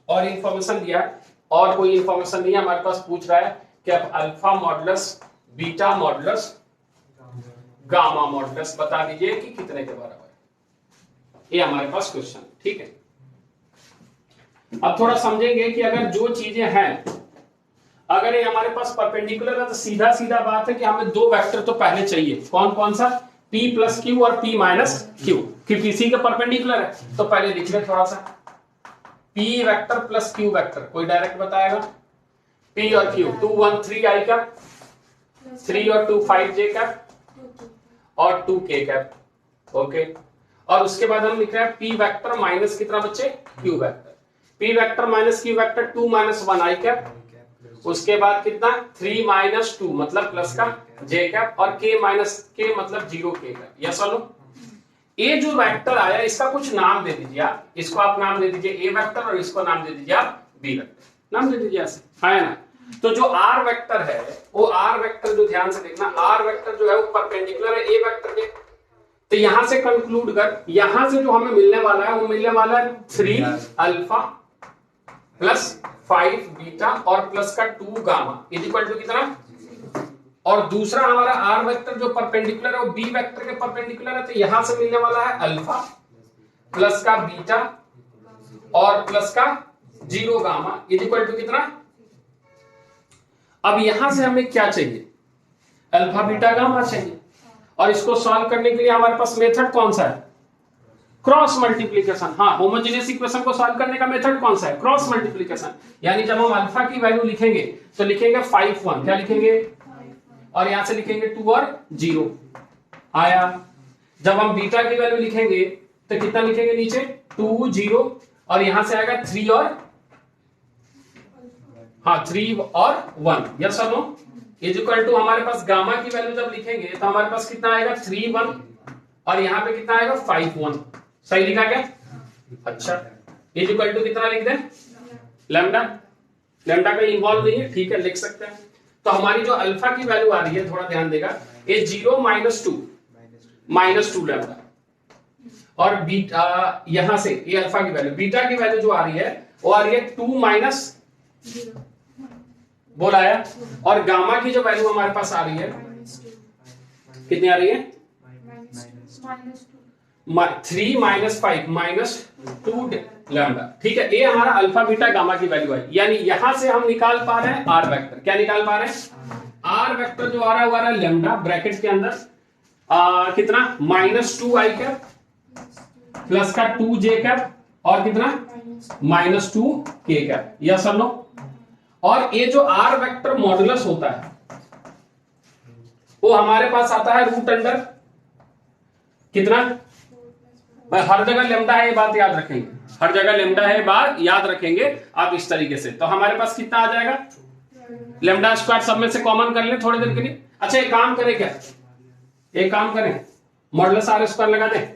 और इंफॉर्मेशन दिया है, और कोई इंफॉर्मेशन नहीं है हमारे पास, पूछ रहा है कि अब alpha modulus, beta modulus, gamma modulus बता दीजिए कि कितने के बराबर है। ये हमारे पास क्वेश्चन। ठीक है, अब थोड़ा समझेंगे कि अगर जो चीजें हैं, अगर ये हमारे पास परपेंडिकुलर है, तो सीधा सीधा बात है कि हमें दो वेक्टर तो पहले चाहिए। कौन कौन सा, p प्लस क्यू और p माइनस क्यू, कि pc के परपेंडिकुलर है, तो पहले लिख ले थोड़ा सा, p vector plus q vector, कोई डायरेक्ट बताएगा, p और q, 2 1 3i कैप, 3 और 2 5j कैप, और 2k कैप। ओके, और उसके बाद हम लिख रहे हैं p वेक्टर माइनस कितना बच्चे, q vector, p vector minus q vector 2 minus 1i cap, उसके बाद कितना 3 माइनस 2 मतलब प्लस का j कैप, और k माइनस k मतलब 0k कैप। यस और नो, ये जो वेक्टर आया इसका कुछ नाम दे दीजिए आप, इसको आप नाम दे दीजिए ए वेक्टर, और इसको नाम दे दीजिए आप बी वेक्टर, नाम दे दीजिए ऐसे, है ना। तो जो आर वेक्टर है, वो आर वेक्टर जो ध्यान से देखना, आर वेक्टर जो है वो परपेंडिकुलर है ए वेक्टर के। तो यहां से कंक्लूड कर, यहां से जो हमें मिलने वाला है वो मिलने वाला है 3 अल्फा प्लस 5 बीटा और प्लस का 2 गामा इज इक्वल टू कितना, और दूसरा हमारा आर वेक्टर जो परपेंडिकुलर है वो बी वेक्टर के परपेंडिकुलर है, तो यहां से मिलने वाला है अल्फा प्लस का बीटा और प्लस का 0 गामा इज इक्वल टू कितना। अब यहां से हमें क्या चाहिए, अल्फा बीटा गामा चाहिए, और इसको सॉल्व करने के लिए हमारे पास मेथड कौन सा है, क्रॉस मल्टीप्लीकेशन। हाँ, होमोजेनियस इक्वेशन को सॉल्व करने का मेथड कौन सा है, क्रॉस मल्टीप्लीकेशन। यानी जब हम अल्फा की वैल्यू लिखेंगे तो लिखेंगे 5 1, क्या लिखेंगे, और यहां से लिखेंगे 2 और 0, आया। जब हम बीटा की वैल्यू लिखेंगे तो कितना लिखेंगे नीचे 2 0 और यहां से आएगा 3 और 3 और 1। यस और नो? इज इक्वल टू हमारे पास गामा की वैल्यू जब लिखेंगे तो हमारे पास कितना आएगा 3 1 और यहां पे कितना आएगा 5 1। सही लिखा क्या? अच्छा, इज इक्वल टू कितना लिख दें? लैम्डा। लैम्डा का इन्वॉल्व नहीं है, ठीक है, लिख सकते हैं। तो हमारी जो अल्फा की वैल्यू आ रही है, थोड़ा ध्यान देगा, ये 0 -2 लैम्डा और बीटा यहां से ये अल्फा की वैल्यू, बीटा की वैल्यू जो आ रही है वो आ रही है 2 माइनस बोलाया और गामा की जो वैल्यू हमारे पास आ रही है कितनी आ रही है? 3 -5 -2 लैम्डा। ठीक है, ये हमारा अल्फा बीटा गामा की वैल्यू है। यानी यहां से हम निकाल पा रहे हैं आर वेक्टर। क्या निकाल पा रहे हैं? आर वेक्टर जो आ रहा है वो आ रहा है लैम्डा ब्रैकेट के अंदर कितना -2i कैप प्लस का 2j कैप और कितना -2k कैप। यस और नो? और ये जो आर वेक्टर मॉडुलस होता है वो हमारे पास आता है रूट अंडर कितना? हर जगह लेमडा है, ये बात याद रखेंगे, हर जगह लेमडा है, बात याद रखेंगे आप इस तरीके से। तो हमारे पास कितना आ जाएगा? लेमडा स्क्वायर सब में से कॉमन कर ले थोड़ी देर के लिए। अच्छा, एक काम करें, क्या एक काम करें, मॉडुलस आर स्क्वायर लगा दें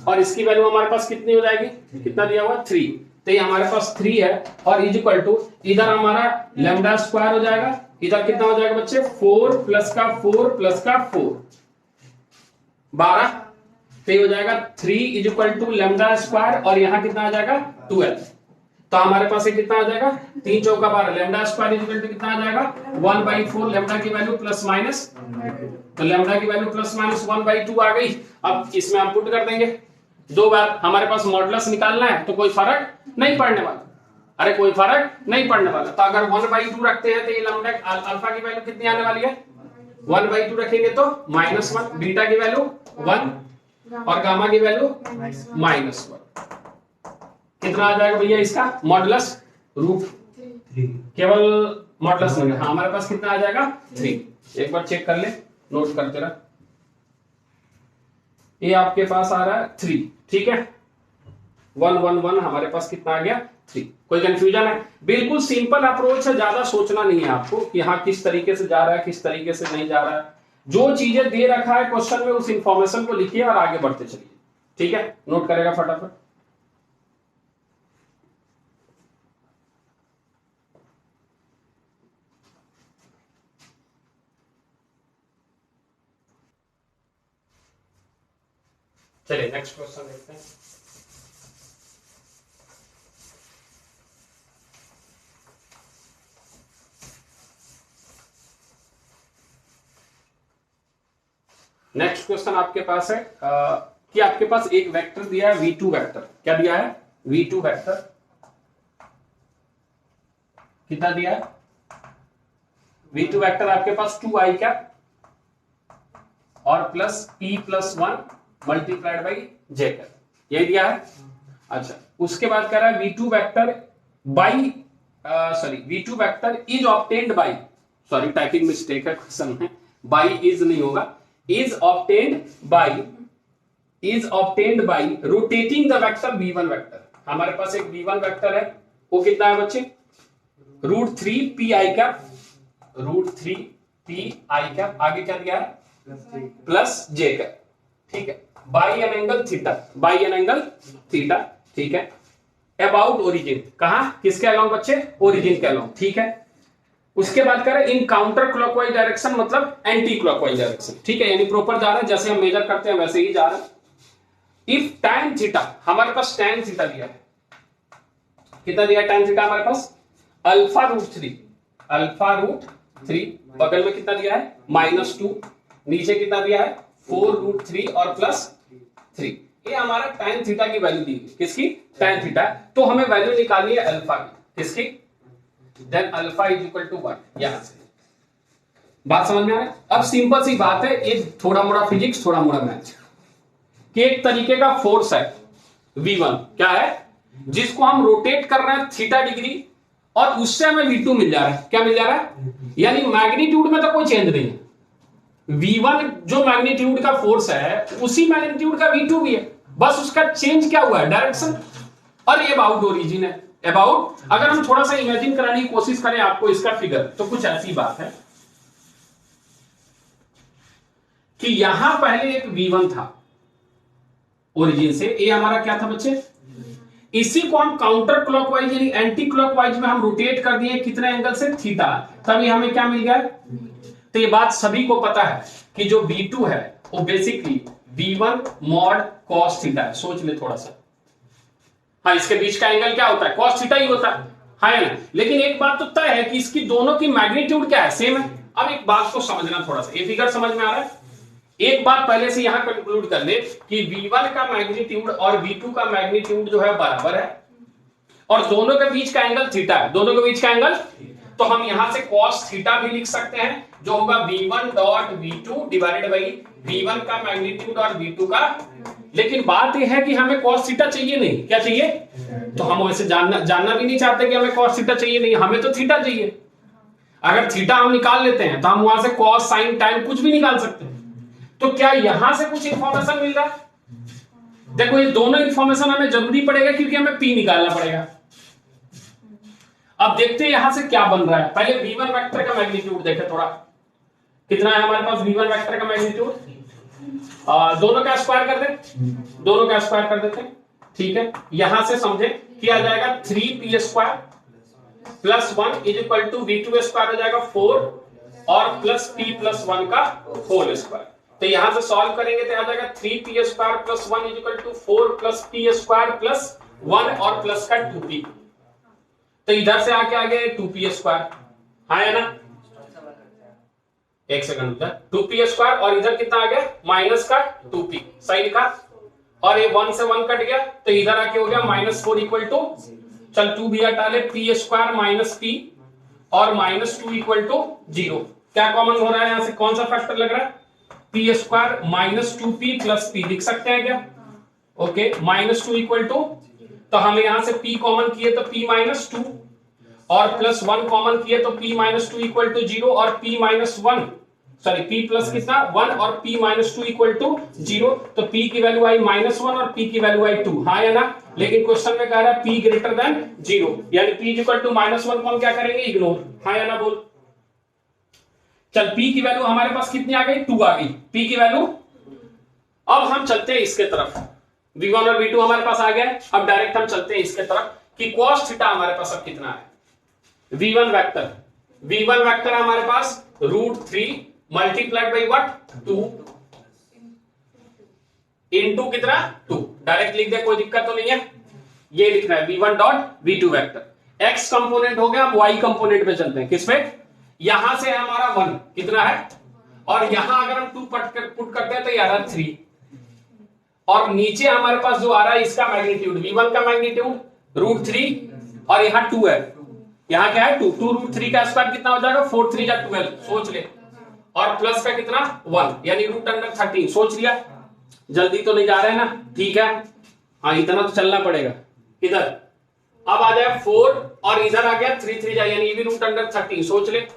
और इसकी वैल्यू हमारे पास कितनी हो जाएगी? कितना दिया हुआ? 3। तो ये हमारे पास 3 है और इज इक्वल टू इधर हमारा लेमडा स्क्वायर हो जाएगा, इधर कितना हो जाएगा बच्चे? 4 प्लस का 4 प्लस का 4 12। तो हो जाएगा 3 is equal to lambda square और यहां कितना आ जाएगा? 12। तो हमारे पास ये कितना आ जाएगा? 3 चौका 12 lambda square is equal to कितना आ जाएगा? 1/4 लेमडा की वैल्यू प्लस माइनस, तो लेमडा की वैल्यू प्लस माइनस 1/2 आ गई। अब इसमें हम पुट कर देंगे 2 बार। हमारे पास मॉडुलस निकालना है तो कोई फर्क नहीं पड़ने वाला। अरे कोई फर्क नहीं पड़ने वाला। तो अगर 1/2 रखते हैं तो ये लैम्डा अल्फा की वैल्यू कितनी आने वाली है? 1/2 रखेंगे तो -1, बीटा की वैल्यू 1 और गामा की वैल्यू -1। कितना आ जाएगा भैया इसका मॉडुलस? √3। केवल मॉडुलस नहीं, हाँ हमारे पास कितना आ जाएगा? 3। एक बार चेक कर ले, नोट करते रह। ये आपके पास आ रहा है 3, ठीक है। 1 1 1 हमारे पास कितना आ गया? 3। कोई कंफ्यूजन है? बिल्कुल सिंपल अप्रोच है, ज्यादा सोचना नहीं है आपको कि हाँ किस तरीके से जा रहा है किस तरीके से नहीं जा रहा है। जो चीजें दे रखा है क्वेश्चन में उस इंफॉर्मेशन को लिखिए और आगे बढ़ते चलिए, ठीक है। नोट करेगा फटाफट। चलिए नेक्स्ट क्वेश्चन देखते हैं। नेक्स्ट क्वेश्चन आपके पास है कि आपके पास एक वेक्टर दिया है v2 वेक्टर। क्या दिया है? v2 वेक्टर कितना दिया है? v2 वेक्टर आपके पास 2i कैप और plus p + 1 multiplied by j cap, यही दिया है। अच्छा, उसके बाद कह रहा है v2 vector by v2 vector is obtained by, sorry typing mistake है क्वेश्चन में, बाई इज नहीं होगा, is obtained by rotating the vector v1 vector. हमारे पास एक v1 वेक्टर है, वो कितना है बच्चे? √3 pi कैप, √3 pi कैप, आगे क्या दिया है? प्लस j कैप, ठीक है, by an angle theta, by an angle theta, ठीक है। अबाउट ओरिजिन, कहां किसके अलोंग बच्चे? ओरिजिन के अलोंग, ठीक है। उसके बाद करें इन काउंटर क्लॉकवाइज डायरेक्शन, मतलब एंटी क्लॉकवाइज डायरेक्शन, ठीक है, यानी प्रॉपर जा रहा है, जैसे हम मेजर करते हैं वैसे ही जा रहा है। इफ tan थीटा, हमारे पास tan थीटा दिया है, कितना दिया tan थीटा हमारे पास? α√3, बगल में कितना दिया है? -2, नीचे कितना दिया है? 4√3 और +3। ये हमारा tan थीटा की वैल्यू दी है, किसकी? tan theta. तो हमें वैल्यू निकालनी है अल्फा की, किसकी? Then alpha is equal to 1। यहां से बात समझ में आ रहा है? अब सिंपल सी बात है, ये थोड़ा मोड़ा फिजिक्स थोड़ा मोड़ा मैथ्स, कि एक तरीके का फोर्स है v1, क्या है? जिसको हम रोटेट कर रहे हैं थीटा डिग्री और उससे हमें v2 मिल जा रहा है। क्या मिल जा रहा है? यानी मैग्नीट्यूड में तो कोई चेंज नहीं है, V1 जो मैग्नीट्यूड का फोर्स है उसी मैग्नीट्यूड का V2 भी है, बस उसका चेंज क्या हुआ है, डायरेक्शन। और ये अबाउट ओरिजिन है, अबाउट। अगर हम थोड़ा सा इमेजिन कराने की कोशिश करें आपको इसका फिगर, तो कुछ ऐसी बात है कि यहां पहले एक V1 था ओरिजिन से, ये हमारा क्या था बच्चे, इसी को हम काउंटर क्लॉकवाइज यानी एंटी क्लॉकवाइज में हम रोटेट कर दिए कितने एंगल से, थीटा, तभी हमें क्या मिल गया। तो ये बात सभी को पता है कि जो V2 है वो basically V1 mod cos theta है। सोच ले थोड़ा सा, हाँ इसके बीच का एंगल क्या होता है, कॉस थीटा ही होता है, हाँ ना। लेकिन एक बात तो तय है कि इसकी दोनों की मैग्नीट्यूड क्या है, सेम है। अब एक बात को समझना थोड़ा सा, ये फिगर समझ में आ रहा है। एक बात पहले से यहां कंक्लूड कर ले कि V1 का मैग्नीट्यूड और V2 का मैग्नीट्यूड जो है बराबर है और दोनों के बीच का एंगल थीटा है, दोनों के बीच का एंगल। तो हम यहां से cos थीटा भी लिख सकते हैं जो होगा V1 dot V2 divided by V1 का मैग्नीट्यूड और V2 का। लेकिन बात यह है कि हमें cos थीटा चाहिए नहीं, क्या चाहिए, तो हम वैसे जानना भी नहीं चाहते कि हमें cos थीटा चाहिए नहीं, हमें तो थीटा चाहिए। अगर थीटा हम निकाल लेते हैं तो हम वहां से cos sin tan कुछ भी निकाल सकते हैं। तो क्या यहां से कुछ इंफॉर्मेशन मिल रहा है, देखो ये दोनों इंफॉर्मेशन हमें जरूरी पड़ेगा क्योंकि हमें P निकालना पड़ेगा। अब देखते हैं यहां से क्या बन रहा है। पहले V1 वेक्टर का मैग्नीट्यूड देखें थोड़ा, कितना है हमारे पास V1 वेक्टर का मैग्नीट्यूड, दोनों का स्क्वायर कर दे, दोनों का स्क्वायर कर देते हैं, ठीक है। यहां से समझे क्या आ जाएगा, 3p square plus 1 is equal to V2 square हो जाएगा 4 और प्लस p प्लस 1 का होल स्क्वायर। तो यहां से सॉल्व करेंगे तो आ जाएगा 3p square plus 1 is equal to 4 plus p square plus 1 और प्लस का 2p। तो इधर से आके आ गया 2p स्क्वायर, हाँ है ना, एक सेकंड, 2p स्क्वायर और इधर कितना आ गया माइनस का 2p, सही लिखा। और ये 1 से 1 कट गया तो इधर आके हो गया -4 इक्वल टू, चल 2 भी हटा ले, p स्क्वायर माइनस p और -2 इक्वल टू 0। क्या कॉमन हो रहा है यहां से, कौन सा फैक्टर लग रहा है, p square -2p plus p लिख सकते हैं क्या, ओके, -2 इक्वल टू, तो हमें यहां से p कॉमन किए तो p -2 और प्लस 1 कॉमन किए तो p -2 इक्वल टू 0 और p -1 सॉरी p प्लस कितना 1 और p -2 इक्वल टू 0। तो p की वैल्यू आई -1 और p की वैल्यू आई 2, हाँ या ना। लेकिन क्वेश्चन में कह रहा है p ग्रेटर देन 0 यानी p इक्वल टू -1 को हम क्या करेंगे, इग्नोर, हाँ या ना बोल। चल p की वैल्यू हमारे पास कितनी आ गई, 2 आ गई p की वैल्यू। अब हम चलते हैं इसके तरफ, V1 और V2 हमारे पास आ गया। अब डायरेक्ट हम चलते हैं इसके तरफ कि cos थीटा हमारे पास अब कितना है। V1 वेक्टर हमारे पास √3 मल्टीप्लाइड बाई व्हाट, 2 इनटू कितना 2, डायरेक्ट लिख दे, कोई दिक्कत तो नहीं है। ये लिख रहा है V1 dot V2 vector. x component हो गया, अब y कंपोनेंट पे चलते हैं, किसपे, यहां से हमारा 1 कितना है और यहां अगर हम 2 पुट करते हैं तो ये आ रहा है 3 और नीचे हमारे पास जो आ रहा है इसका मैग्नीट्यूड, V1 का मैग्नीट्यूड √3 और यहां 2 है, यहां क्या है 2, 2√3 का स्क्वायर कितना हो जाएगा 4 3 जा 12, सोच ले, और प्लस का कितना 1 यानी √13, सोच लिया। जल्दी तो नहीं जा रहे हैं ना, ठीक है, हाँ इतना तो चलना पड़ेगा। इधर अब आ जाए 4 और इधर आ गया 3 3 जा यानी ये भी √13, सोच ले,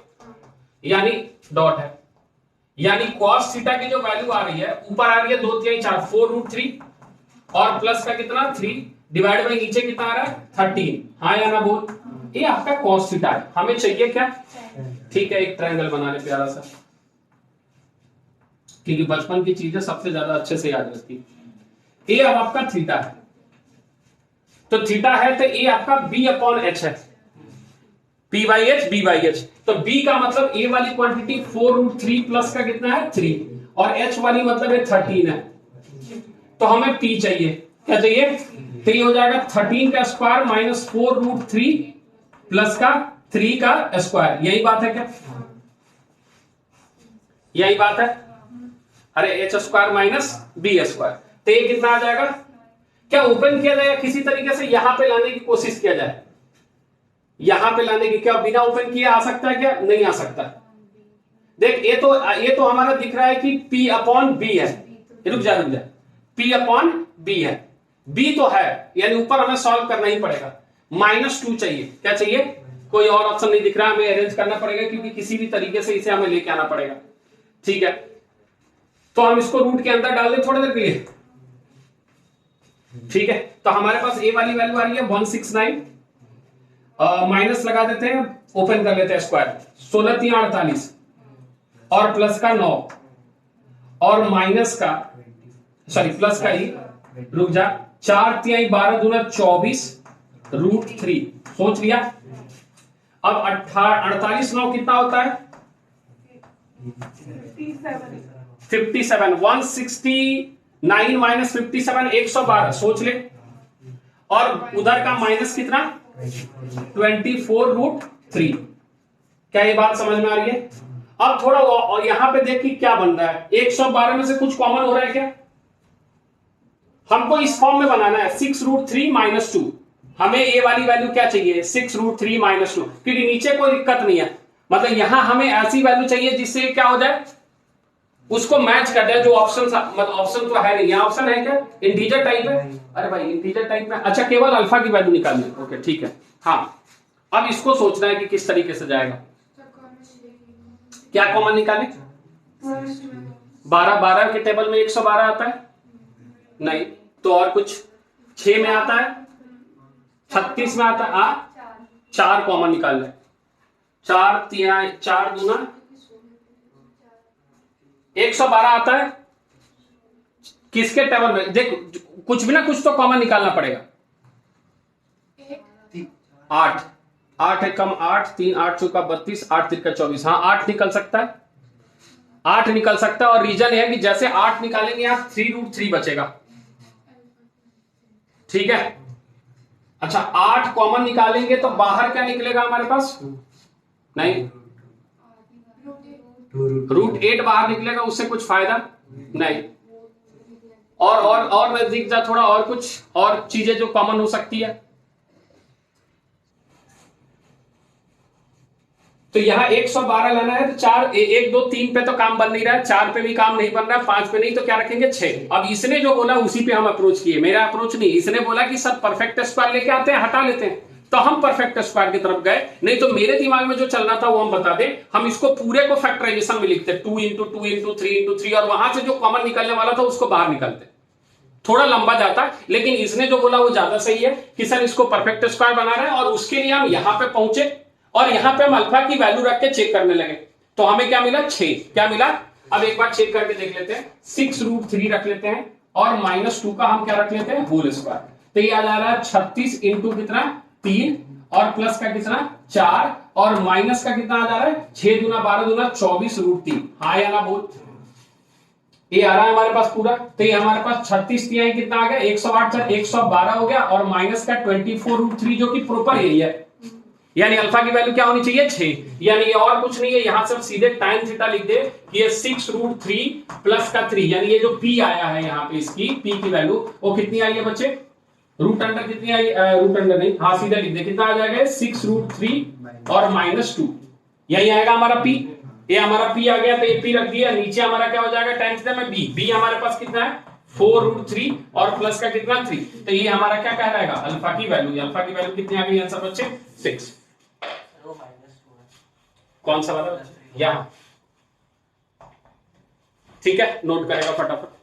यानी डॉट है, यानी cos थीटा की जो वैल्यू आ रही है ऊपर आ रही है 2 3 4 4√3 और प्लस का कितना 3 डिवाइड बाई नीचे कितना आ रहा है 13, हाँ या ना बोल। ये आपका cos थीटा है, हमें चाहिए क्या, ठीक है, एक ट्रायंगल बना ले प्यारा सा, क्योंकि बचपन की चीजें सबसे ज्यादा अच्छे से याद रहती है। ये अब आपका थीटा है, तो थीटा है तो ये आपका b/h है, p/h b/h। तो b का मतलब a वाली क्वांटिटी 4√3 प्लस का कितना है 3 और h वाली मतलब है 13 है, तो हमें p चाहिए, क्या चाहिए, तो ये हो जाएगा 13 का स्क्वायर माइनस 4√3 प्लस का 3 का स्क्वायर, यही बात है क्या, यही बात है, अरे h square minus b square, तो ये कितना आ जाएगा, क्या ओपन किया जाएगा किसी तरीके से यहां पे लाने की कोशिश किया जाए, यहां पे लाने की, क्या बिना ओपन किए आ सकता है, क्या नहीं आ सकता। देख ये तो हमारा दिख रहा है कि p/b है, रुक जा p/b है, b तो है यानी ऊपर हमें सॉल्व करना ही पड़ेगा, -2 चाहिए, क्या चाहिए, कोई और ऑप्शन नहीं दिख रहा, हमें अरेंज करना पड़ेगा क्योंकि किसी भी तरीके से इसे हमें लेके आना पड़ेगा, ठीक है। तो हम इसको रूट के अंदर डाल दें थोड़ी देर के लिए, ठीक है। तो हमारे पास ए वाली वैल्यू आ रही है 169, माइनस लगा देते हैं, ओपन कर लेते हैं स्क्वायर, 16 3 48 और प्लस का 9 और माइनस का सॉरी प्लस का ही रुक जा 4 3 12 दूना 24 √3 सोच लिया। अब 48 9 कितना होता है 57 169 माइनस 57 112 सोच ले, और उधर का माइनस कितना 24√3। क्या ये बात समझ में आ रही है? अब थोड़ा और यहां पे देख कि क्या बन रहा है, 112 में से कुछ कॉमन हो रहा है क्या? हमको इस फॉर्म में बनाना है 6√3 माइनस 2। हमें ये वाली वैल्यू क्या चाहिए 6√3 माइनस 2, क्योंकि नीचे कोई दिक्कत नहीं है, मतलब यहां हमें ऐसी वैल्यू चाहिए जिससे क्या हो जाए उसको मैच कर जाए जो ऑप्शन, मतलब ऑप्शन तो है नहीं, यहाँ ऑप्शन है क्या इंटीजर टाइप है, अरे भाई इंटीजर टाइप में, अच्छा केवल अल्फा की वैल्यू निकालनी है, ओके ठीक है। हाँ अब इसको सोचना है कि किस तरीके से जाएगा, क्या कॉमन निकाले 12 के टेबल में 112 आता है नहीं, तो और कुछ 6 में आता है 36 में आता है 4 कॉमन निकालना है, 4 दूना 112 आता है किसके टेबल में, देख कुछ भी ना कुछ तो कॉमन निकालना पड़ेगा। 8 है कम 8 3 8 चौका 32 8 तिरका 24, हाँ 8 निकल सकता है, 8 निकल सकता है। और रीजन है कि जैसे 8 निकालेंगे यहां 3√3 बचेगा, ठीक है। अच्छा 8 कॉमन निकालेंगे तो बाहर क्या निकलेगा हमारे पास, नहीं √8 बाहर निकलेगा, उससे कुछ फायदा नहीं। और नजदीक जा थोड़ा, और कुछ और चीजें जो कॉमन हो सकती है, तो यहां 112 लाना है तो 4 1 2 3 पे तो काम बन नहीं रहा है, 4 पे भी काम नहीं बन रहा है, 5 पे नहीं, तो क्या रखेंगे 6। अब इसने जो बोला उसी पे हम अप्रोच किए, मेरा अप्रोच नहीं, इसने बोला कि सर परफेक्ट स्क्वायर लेके आते हैं हटा लेते हैं, तो हम परफेक्ट स्क्वायर की तरफ गए। नहीं तो मेरे दिमाग में जो चलना था वो हम बता दें, हम इसको पूरे को फैक्टराइजेशन में लिखते 2 × 2 × 3 × 3 और वहां से जो कॉमन निकलने वाला था उसको बाहर निकालते, थोड़ा लंबा जाता। लेकिन इसने जो बोला वो ज्यादा सही है कि सर इसको परफेक्ट स्क्वायर बना रहे हैं, और उसके लिए हम यहां पे पहुंचे और यहां पे हम अल्फा की वैल्यू रख के चेक करने लगे, तो हमें क्या मिला 6। क्या मिला अब एक बार चेक करके देख लेते हैं, 6√3 रख लेते हैं और -2 का हम क्या रख लेते हैं होल स्क्वायर, तो ये आ जा रहा है 36 × कितना 3 और प्लस का कितना 4 और माइनस का कितना आ जा रहा है 6 दूना 12 दूना 24√3, हाँ या ना बोल, ये आ रहा है हमारे पास पूरा। तो ये हमारे पास 36 तिहाई कितना आ गया 108 112 हो गया, और माइनस का 24√3 जो कि प्रॉपर यही है, यानी अल्फा की वैल्यू क्या होनी चाहिए 6, यानी ये और कुछ नहीं है, यहां से सीधे tan थीटा लिख दे कि ये 6√3 प्लस का 3, यानी ये जो p आया है यहाँ पे इसकी p की वैल्यू वो कितनी आई है बच्चे, रूट अंडर कितनी आई, रूट अंडर नहीं, हाँ सीधा लिख दे कितना आ जाएगा 6√3 और -2, यही आएगा हमारा p, ये हमारा p आ गया, तो ये p रख दिया, नीचे हमारा क्या हो जाएगा tan थीटा में b हमारे पास कितना है 4√3 और प्लस का कितना 3, तो ये हमारा क्या कह रहेगा अल्फा की वैल्यू, अल्फा की वैल्यू कितनी आ गई आंसर बच्चे 6। कौन सा वाला यहाँ, ठीक है नोट करेगा फटाफट।